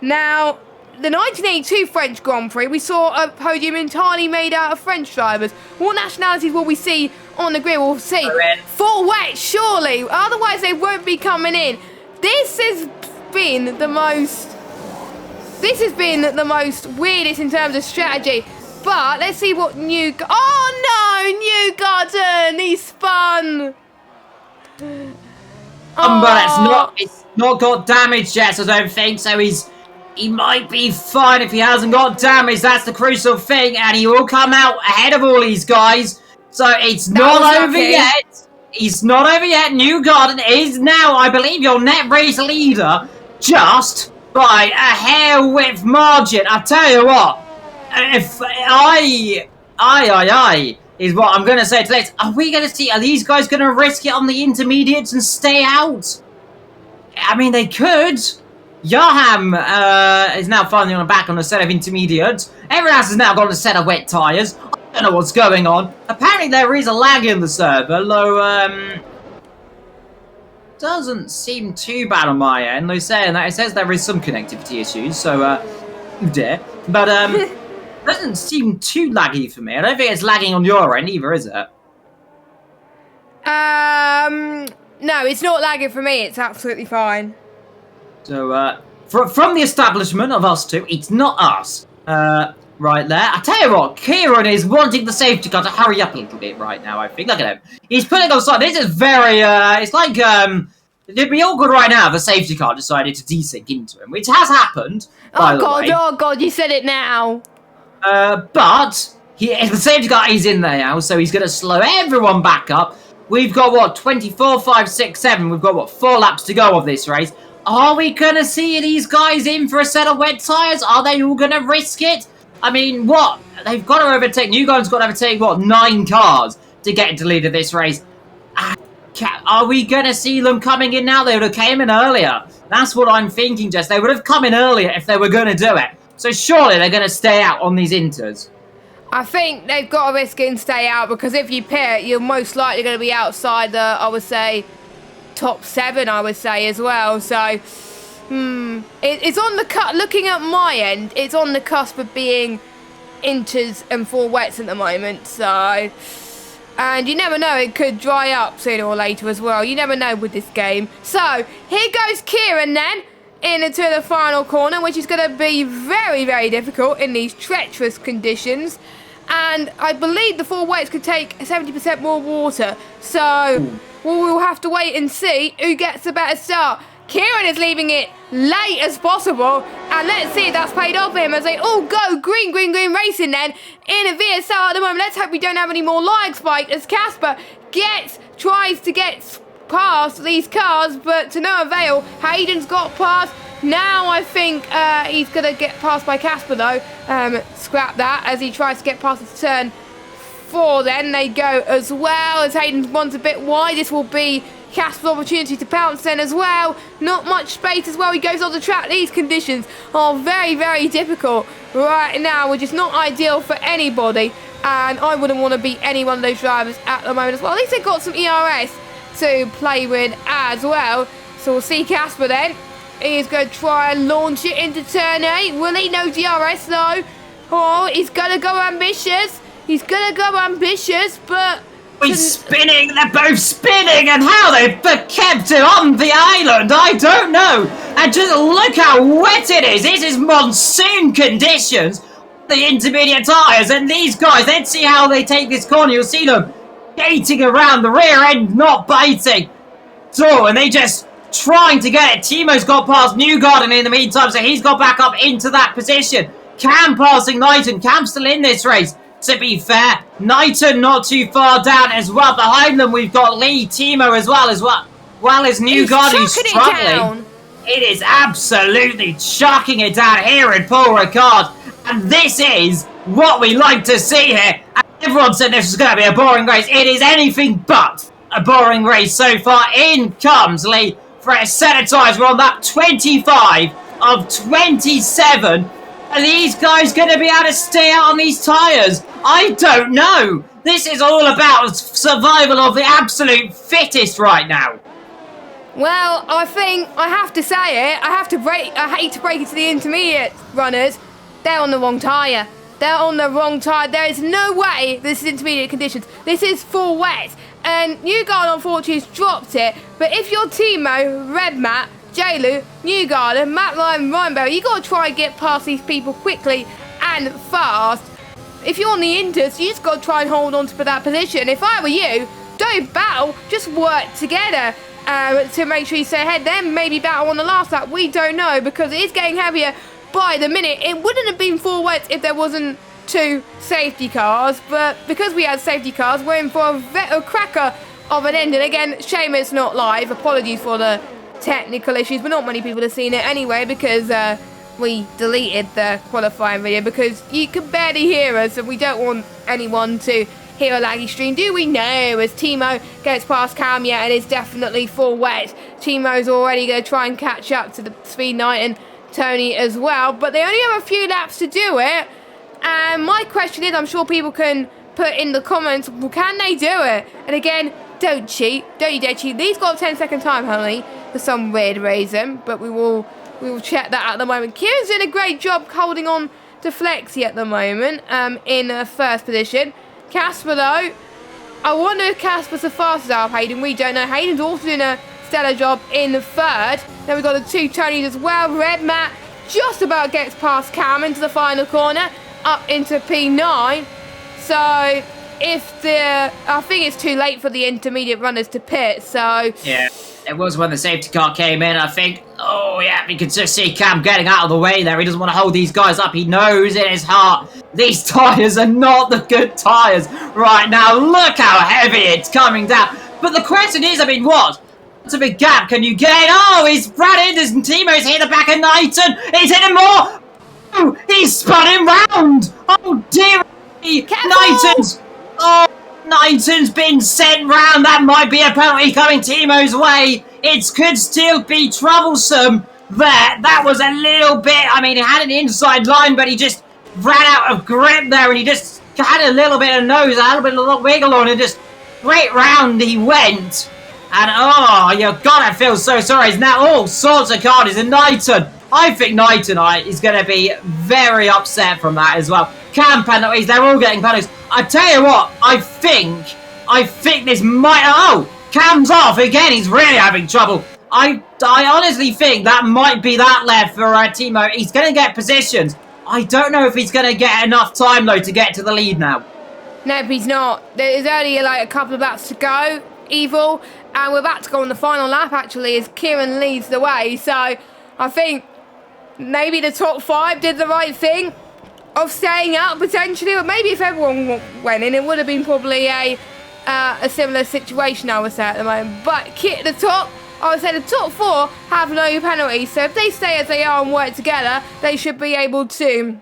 Now, the 1982 French Grand Prix, we saw a podium entirely made out of French drivers. What nationalities will we see on the grid? We'll see full wet, surely. Otherwise, they won't be coming in. This has been the most weirdest in terms of strategy. But let's see what New Garden, he spun.
But it's not got damage yet, so I don't think so. He might be fine if he hasn't got damage. That's the crucial thing, and he will come out ahead of all these guys. So it's not over yet. It's not over yet. New Garden is now, I believe, your net race leader, just by a hair width margin. I tell you what, if I is what I'm gonna say to this. Are these guys gonna risk it on the intermediates and stay out? I mean, they could. Yaham is now finally on the back on a set of intermediates. Everyone else has now got a set of wet tyres. I don't know what's going on. Apparently there is a lag in the server, though doesn't seem too bad on my end. They're saying that it says there is some connectivity issues, so but doesn't seem too laggy for me. I don't think it's lagging on your end either, is it?
No, it's not lagging for me. It's absolutely fine.
So, from the establishment of us two, it's not us. Right there. I tell you what, Kieran is wanting the safety car to hurry up a little bit right now, I think. Look at him. He's putting on side. This is very, it's like, it'd be awkward right now if the safety car decided to desync into him, which has happened, by the way.
Oh God, you said it now.
But the safety car is in there now, so he's going to slow everyone back up. We've got, what, 24, 5, 6, 7. We've got, what, 4 laps to go of this race. Are we going to see these guys in for a set of wet tyres? Are they all going to risk it? I mean, what? They've got to overtake, New Garden's got to overtake, what, 9 cars to get into lead of this race. Are we going to see them coming in now? They would have came in earlier. That's what I'm thinking, Jess. They would have come in earlier if they were going to do it. So surely they're going to stay out on these inters.
I think they've got to risk it and stay out, because if you pit, you're most likely going to be outside the, I would say, top 7, I would say, as well. So, it's on the cut. Looking at my end, it's on the cusp of being inters and full wets at the moment. So, and you never know, it could dry up sooner or later as well. You never know with this game. So, here goes Kieran then into the final corner, which is going to be very, very difficult in these treacherous conditions. And I believe the full wets could take 70% more water. So, we'll have to wait and see who gets the better start. Kieran is leaving it late as possible, and let's see if that's paid off for him as they all go green racing then in a VSL at the moment. Let's hope we don't have any more lag spike as Casper tries to get past these cars, but to no avail. Hayden's got past. Now I think he's going to get passed by Casper though. Scrap that as he tries to get past the turn 4 then. They go as well as Hayden wants a bit wide. This will be Casper's opportunity to pounce then as well. Not much space as well. He goes on the track. These conditions are very, very difficult right now, which is not ideal for anybody. And I wouldn't want to beat any one of those drivers at the moment as well. At least they've got some ERS to play with as well. So we'll see Casper then. He's going to try and launch it into turn 8. Will he? No DRS though. Oh, he's going to go ambitious. He's going to go ambitious, but...
He's spinning, they're both spinning, and how they've kept it on the island, I don't know. And just look how wet it is. This is monsoon conditions. The intermediate tyres, and these guys, let's see how they take this corner. You'll see them gating around the rear end, not biting. So, and they just trying to get it. Timo's got past New Garden in the meantime, so he's got back up into that position. Cam passing Knighton. Cam's still in this race. To be fair, Knighton not too far down as well. Behind them, we've got Lee, Timo as well as New Garden who's struggling. It is absolutely chucking it down here in Paul Ricard. And this is what we like to see here. And everyone said this was going to be a boring race. It is anything but a boring race so far. In comes Lee for a set of tyres. We're on lap 25 of 27. Are these guys going to be able to stay out on these tyres? I don't know. This is all about survival of the absolute fittest right now.
Well, I think I have to say it. I hate to break it to the intermediate runners. They're on the wrong tyre. They're on the wrong tyre. There is no way this is intermediate conditions. This is full wet. And Newgarden, unfortunately, has dropped it. But if you're Timo, Red Matt, J-Lu, Newgarden, Matt Ryan, Ryanberry, you got to try and get past these people quickly and fast. If you're on the Inters, you just got to try and hold on to that position. If I were you, don't battle, just work together to make sure you stay ahead. Then maybe battle on the last lap. We don't know, because it is getting heavier by the minute. It wouldn't have been full wet if there wasn't 2 safety cars, but because we had safety cars, we're in for a cracker of an end. And again, shame it's not live. Apologies for the technical issues, but not many people have seen it anyway, because we deleted the qualifying video because you could barely hear us, and we don't want anyone to hear a laggy stream, do we? No, as Timo gets past Cam, yeah, and it's definitely full wet. Timo's already going to try and catch up to the Speed Knight and Tony as well, but they only have a few laps to do it. And my question is, I'm sure people can put in the comments, well, can they do it? And again, don't cheat. Don't you dare cheat. These got a 10-second time, honey, for some weird reason, but we will check that at the moment. Kieran's doing a great job holding on to Flexi at the moment in first position. Casper, though, I wonder if Casper's the fastest out of Hayden. We don't know. Hayden's also doing a stellar job in the third. Then we've got the 2 Tonys as well. Red Matt just about gets past Cam into the final corner, up into P9. So I think it's too late for the intermediate runners to pit. So
yeah, it was when the safety car came in. I think, oh yeah, you could just see Cam getting out of the way there. He doesn't want to hold these guys up. He knows in his heart these tyres are not the good tyres right now. Look how heavy it's coming down. But the question is, I mean, what's a big gap can you gain? Oh, he's Brad Inders and Timo's hit the back of Knighton. He's hitting more. Oh, he's spun him round. Oh dear. Knighton's. Oh, Knighton's been sent round. That might be a penalty coming Timo's way. It could still be troublesome there. That was a little bit, I mean, he had an inside line, but he just ran out of grip there, and he just had a little bit of nose, a little bit of wiggle on, and just straight round he went. And oh, you gotta feel so sorry. He's now all sorts of cards. And Knighton, I think Knighton is going to be very upset from that as well. Cam penalties, they're all getting penalties. I tell you what, I think this might... Oh, Cam's off again. He's really having trouble. I honestly think that might be that left for Timo. He's going to get positions. I don't know if he's going to get enough time, though, to get to the lead now.
No, he's not. There's only like a couple of laps to go, Evil. And we're about to go on the final lap, actually, as Kieran leads the way. So I think maybe the top 5 did the right thing of staying out, potentially. But maybe if everyone went in, it would have been probably a similar situation, I would say, at the moment. But at the top, I would say the top 4 have no penalties. So if they stay as they are and work together, they should be able to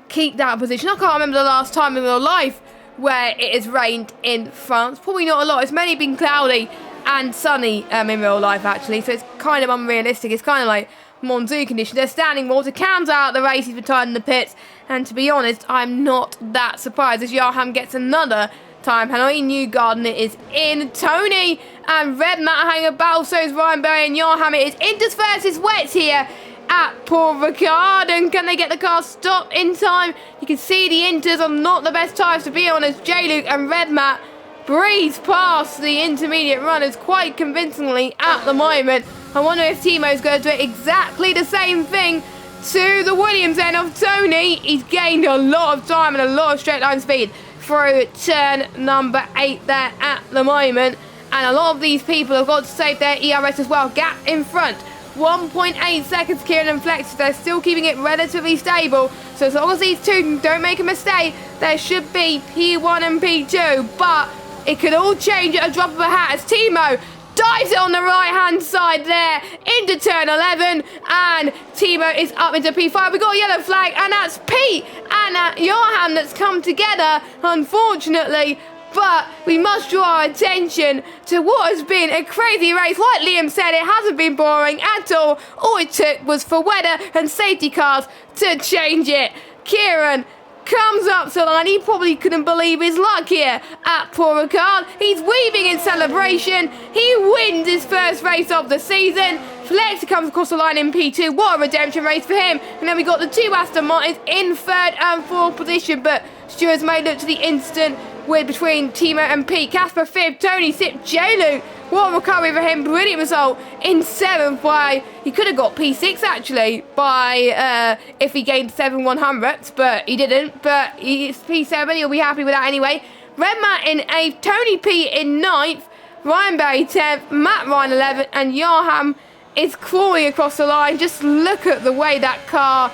keep that position. I can't remember the last time in real life where it has rained in France. Probably not a lot. It's mainly been cloudy and sunny in real life, actually. So it's kind of unrealistic. It's kind of like monsoon conditions. They're standing water. Cam's out of the race. He's retired in the pits. And to be honest, I'm not that surprised as Johan gets another time penalty. Newgarden is in. Tony and Red Matt hang about. So is Ryan Berry and Johan. It is Inters versus Wets here at Paul Ricard. And can they get the car stopped in time? You can see the Inters are not the best tyres, to be honest. J-Luke and Red Matt breeze past the intermediate runners quite convincingly at the moment. I wonder if Timo's going to do exactly the same thing to the Williams end of Tony. He's gained a lot of time and a lot of straight line speed through turn number 8 there at the moment. And a lot of these people have got to save their ERS as well. Gap in front. 1.8 seconds, Kieran and Flex. They're still keeping it relatively stable. So as long as these two don't make a mistake, there should be P1 and P2. But it could all change at a drop of a hat as Timo dives it on the right-hand side there into turn 11. And Timo is up into P5. We've got a yellow flag, and that's Pete and Johan that's come together. Unfortunately, But we must draw our attention to what has been a crazy race. Like Liam said, it hasn't been boring at all. All it took was for weather and safety cars to change it. Kieran comes up to the line. He probably couldn't believe his luck here at Paul Ricard. He's weaving in celebration. He wins his first race of the season. Flex comes across the line in P2. What a redemption race for him. And then we got the two Aston Martins in third and fourth position. But stewards may look to the instant with between Timo and Pete. Casper fifth, Tony sixth, J-Luke. What a recovery for him. Brilliant result in seventh by, he could have got P6 actually by, if he gained 7/100ths, but he didn't. But he's P7, he'll be happy with that anyway. Red Matt in 8th, Tony P in 9th, Ryan Berry 10th, Matt Ryan 11th, and Yarham is crawling across the line. Just look at the way that car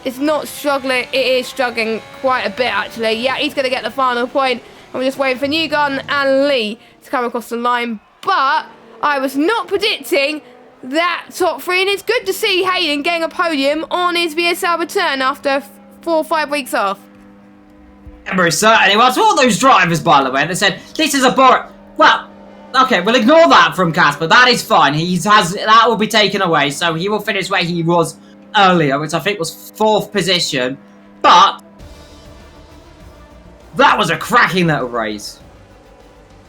is not struggling. It is struggling quite a bit actually. Yeah, he's going to get the final point. And we're just waiting for Newgarden and Lee to come across the line. But I was not predicting that top three, and it's good to see Hayden getting a podium on his VSL return after 4 or 5 weeks off.
Very certainly. Well, to all those drivers, by the way, they said, this is a boring... Well, okay, we'll ignore that from Casper. That is fine. That will be taken away, so he will finish where he was earlier, which I think was 4th position. But that was a cracking little race.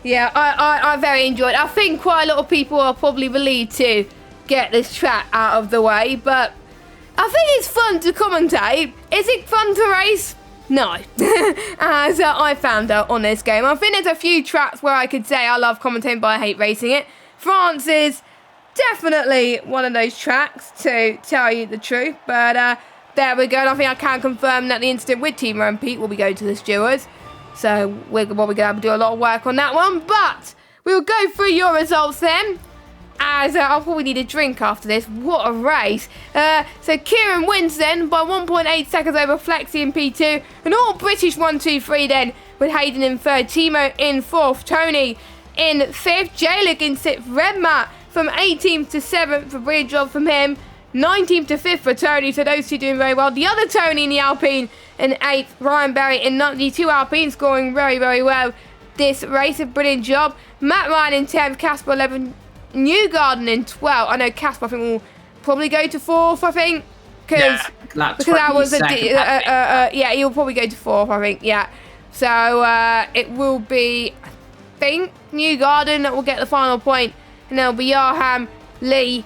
Yeah, I very enjoyed it. I think quite a lot of people are probably relieved to get this track out of the way, but I think it's fun to commentate. Is it fun to race? No. As I found out on this game. I think there's a few tracks where I could say I love commentating, but I hate racing it. France is definitely one of those tracks, to tell you the truth, but there we go. And I think I can confirm that the incident with Timo and Pete will be going to the stewards. So we're going to have to do a lot of work on that one. But we'll go through your results then, as I'll probably need a drink after this. What a race. So Kieran wins then by 1.8 seconds over Flexi in P2. An all British 1-2-3 then, with Hayden in third, Timo in fourth, Tony in fifth, J-Luke in sixth, Red Matt from 18th to 7th, a brilliant job from him. 19th to 5th for Tony, so those two doing very well. The other Tony in the Alpine in 8th, Ryan Berry in 9th. The two Alpine scoring very, very well this race. A brilliant job. Matt Ryan in 10th, Casper 11th, Newgarden in 12th. I know Casper, I think, will probably go to 4th, I think. Because that was yeah, he'll probably go to 4th, I think, yeah. So it will be, I think, Newgarden that will get the final point. And then it'll be Yarham, Lee,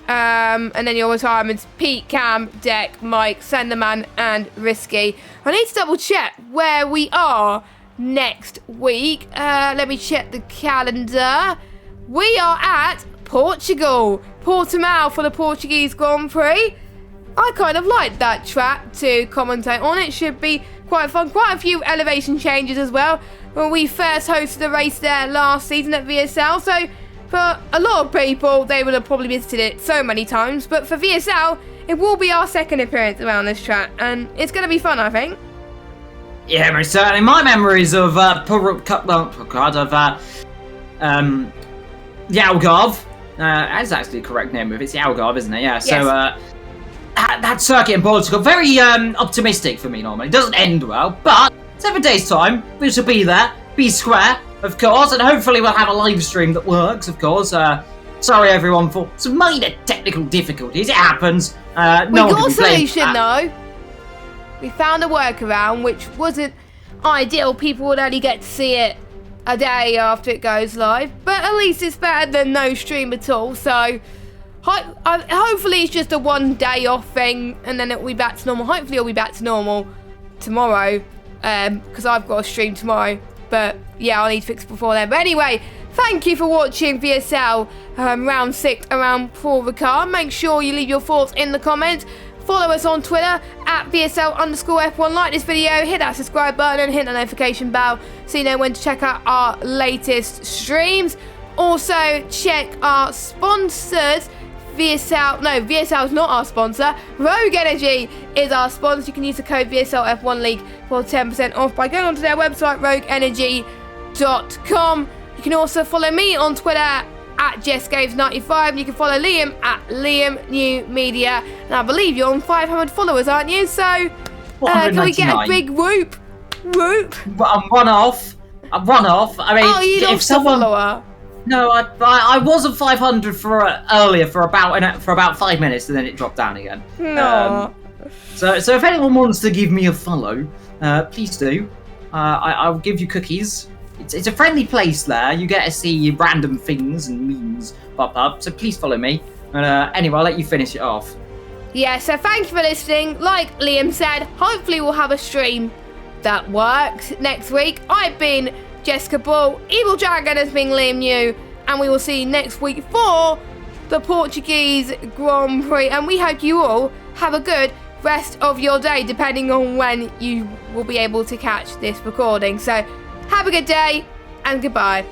and then your retirements, Pete, Cam, Deck, Mike, Senderman, and Risky. I need to double check where we are next week. Let me check the calendar. We are at Portugal, Portimao for the Portuguese Grand Prix. I kind of like that track to commentate on. It should be quite fun. Quite a few elevation changes as well. When we first hosted a race there last season at VSL, so for a lot of people, they would have probably visited it so many times. But for VSL, it will be our second appearance around this track. And it's going to be fun, I think.
Yeah, most certainly. My memories of Algarve, that's actually the correct name of it. It's the Algarve, isn't it? Yeah, so
Yes.
That circuit in Portugal, very optimistic for me normally. It doesn't end well, but 7 days' time, we shall be there, be square, of course, and hopefully we'll have a live stream that works, of course. Sorry, everyone, for some minor technical difficulties. It happens.
We got a solution, though. We found a workaround, which wasn't ideal. People would only get to see it a day after it goes live. But at least it's better than no stream at all. So hopefully it's just a 1 day off thing, and then it'll be back to normal. Hopefully it'll be back to normal tomorrow, because I've got a stream tomorrow. But yeah, I'll need to fix it before then. But anyway, thank you for watching VSL round 6 around Paul Ricard. Make sure you leave your thoughts in the comments. Follow us on Twitter at VSL_F1. Like this video, hit that subscribe button and hit the notification bell so you know when to check out our latest streams. Also, check our sponsors. VSL is not our sponsor. Rogue Energy is our sponsor. You can use the code VSLF1 League for 10% off by going onto their website, rogueenergy.com. You can also follow me on Twitter at JessGames95. You can follow Liam at Liam New Media. And I believe you're on 500 followers, aren't you? So can we get a big whoop? Whoop.
I'm one off. One off. I mean,
Oh, you lost a follower.
No, I was at 500 earlier for about 5 minutes, and then it dropped down again.
No.
So if anyone wants to give me a follow, please do. I'll give you cookies. It's a friendly place there. You get to see random things and memes pop up. So please follow me. Anyway, I'll let you finish it off.
Yeah, so thank you for listening. Like Liam said, hopefully we'll have a stream that works next week. I've been Jessica Ball, Evil Dragon has been Liam New, and we will see you next week for the Portuguese Grand Prix. And we hope you all have a good rest of your day, depending on when you will be able to catch this recording. So have a good day and goodbye.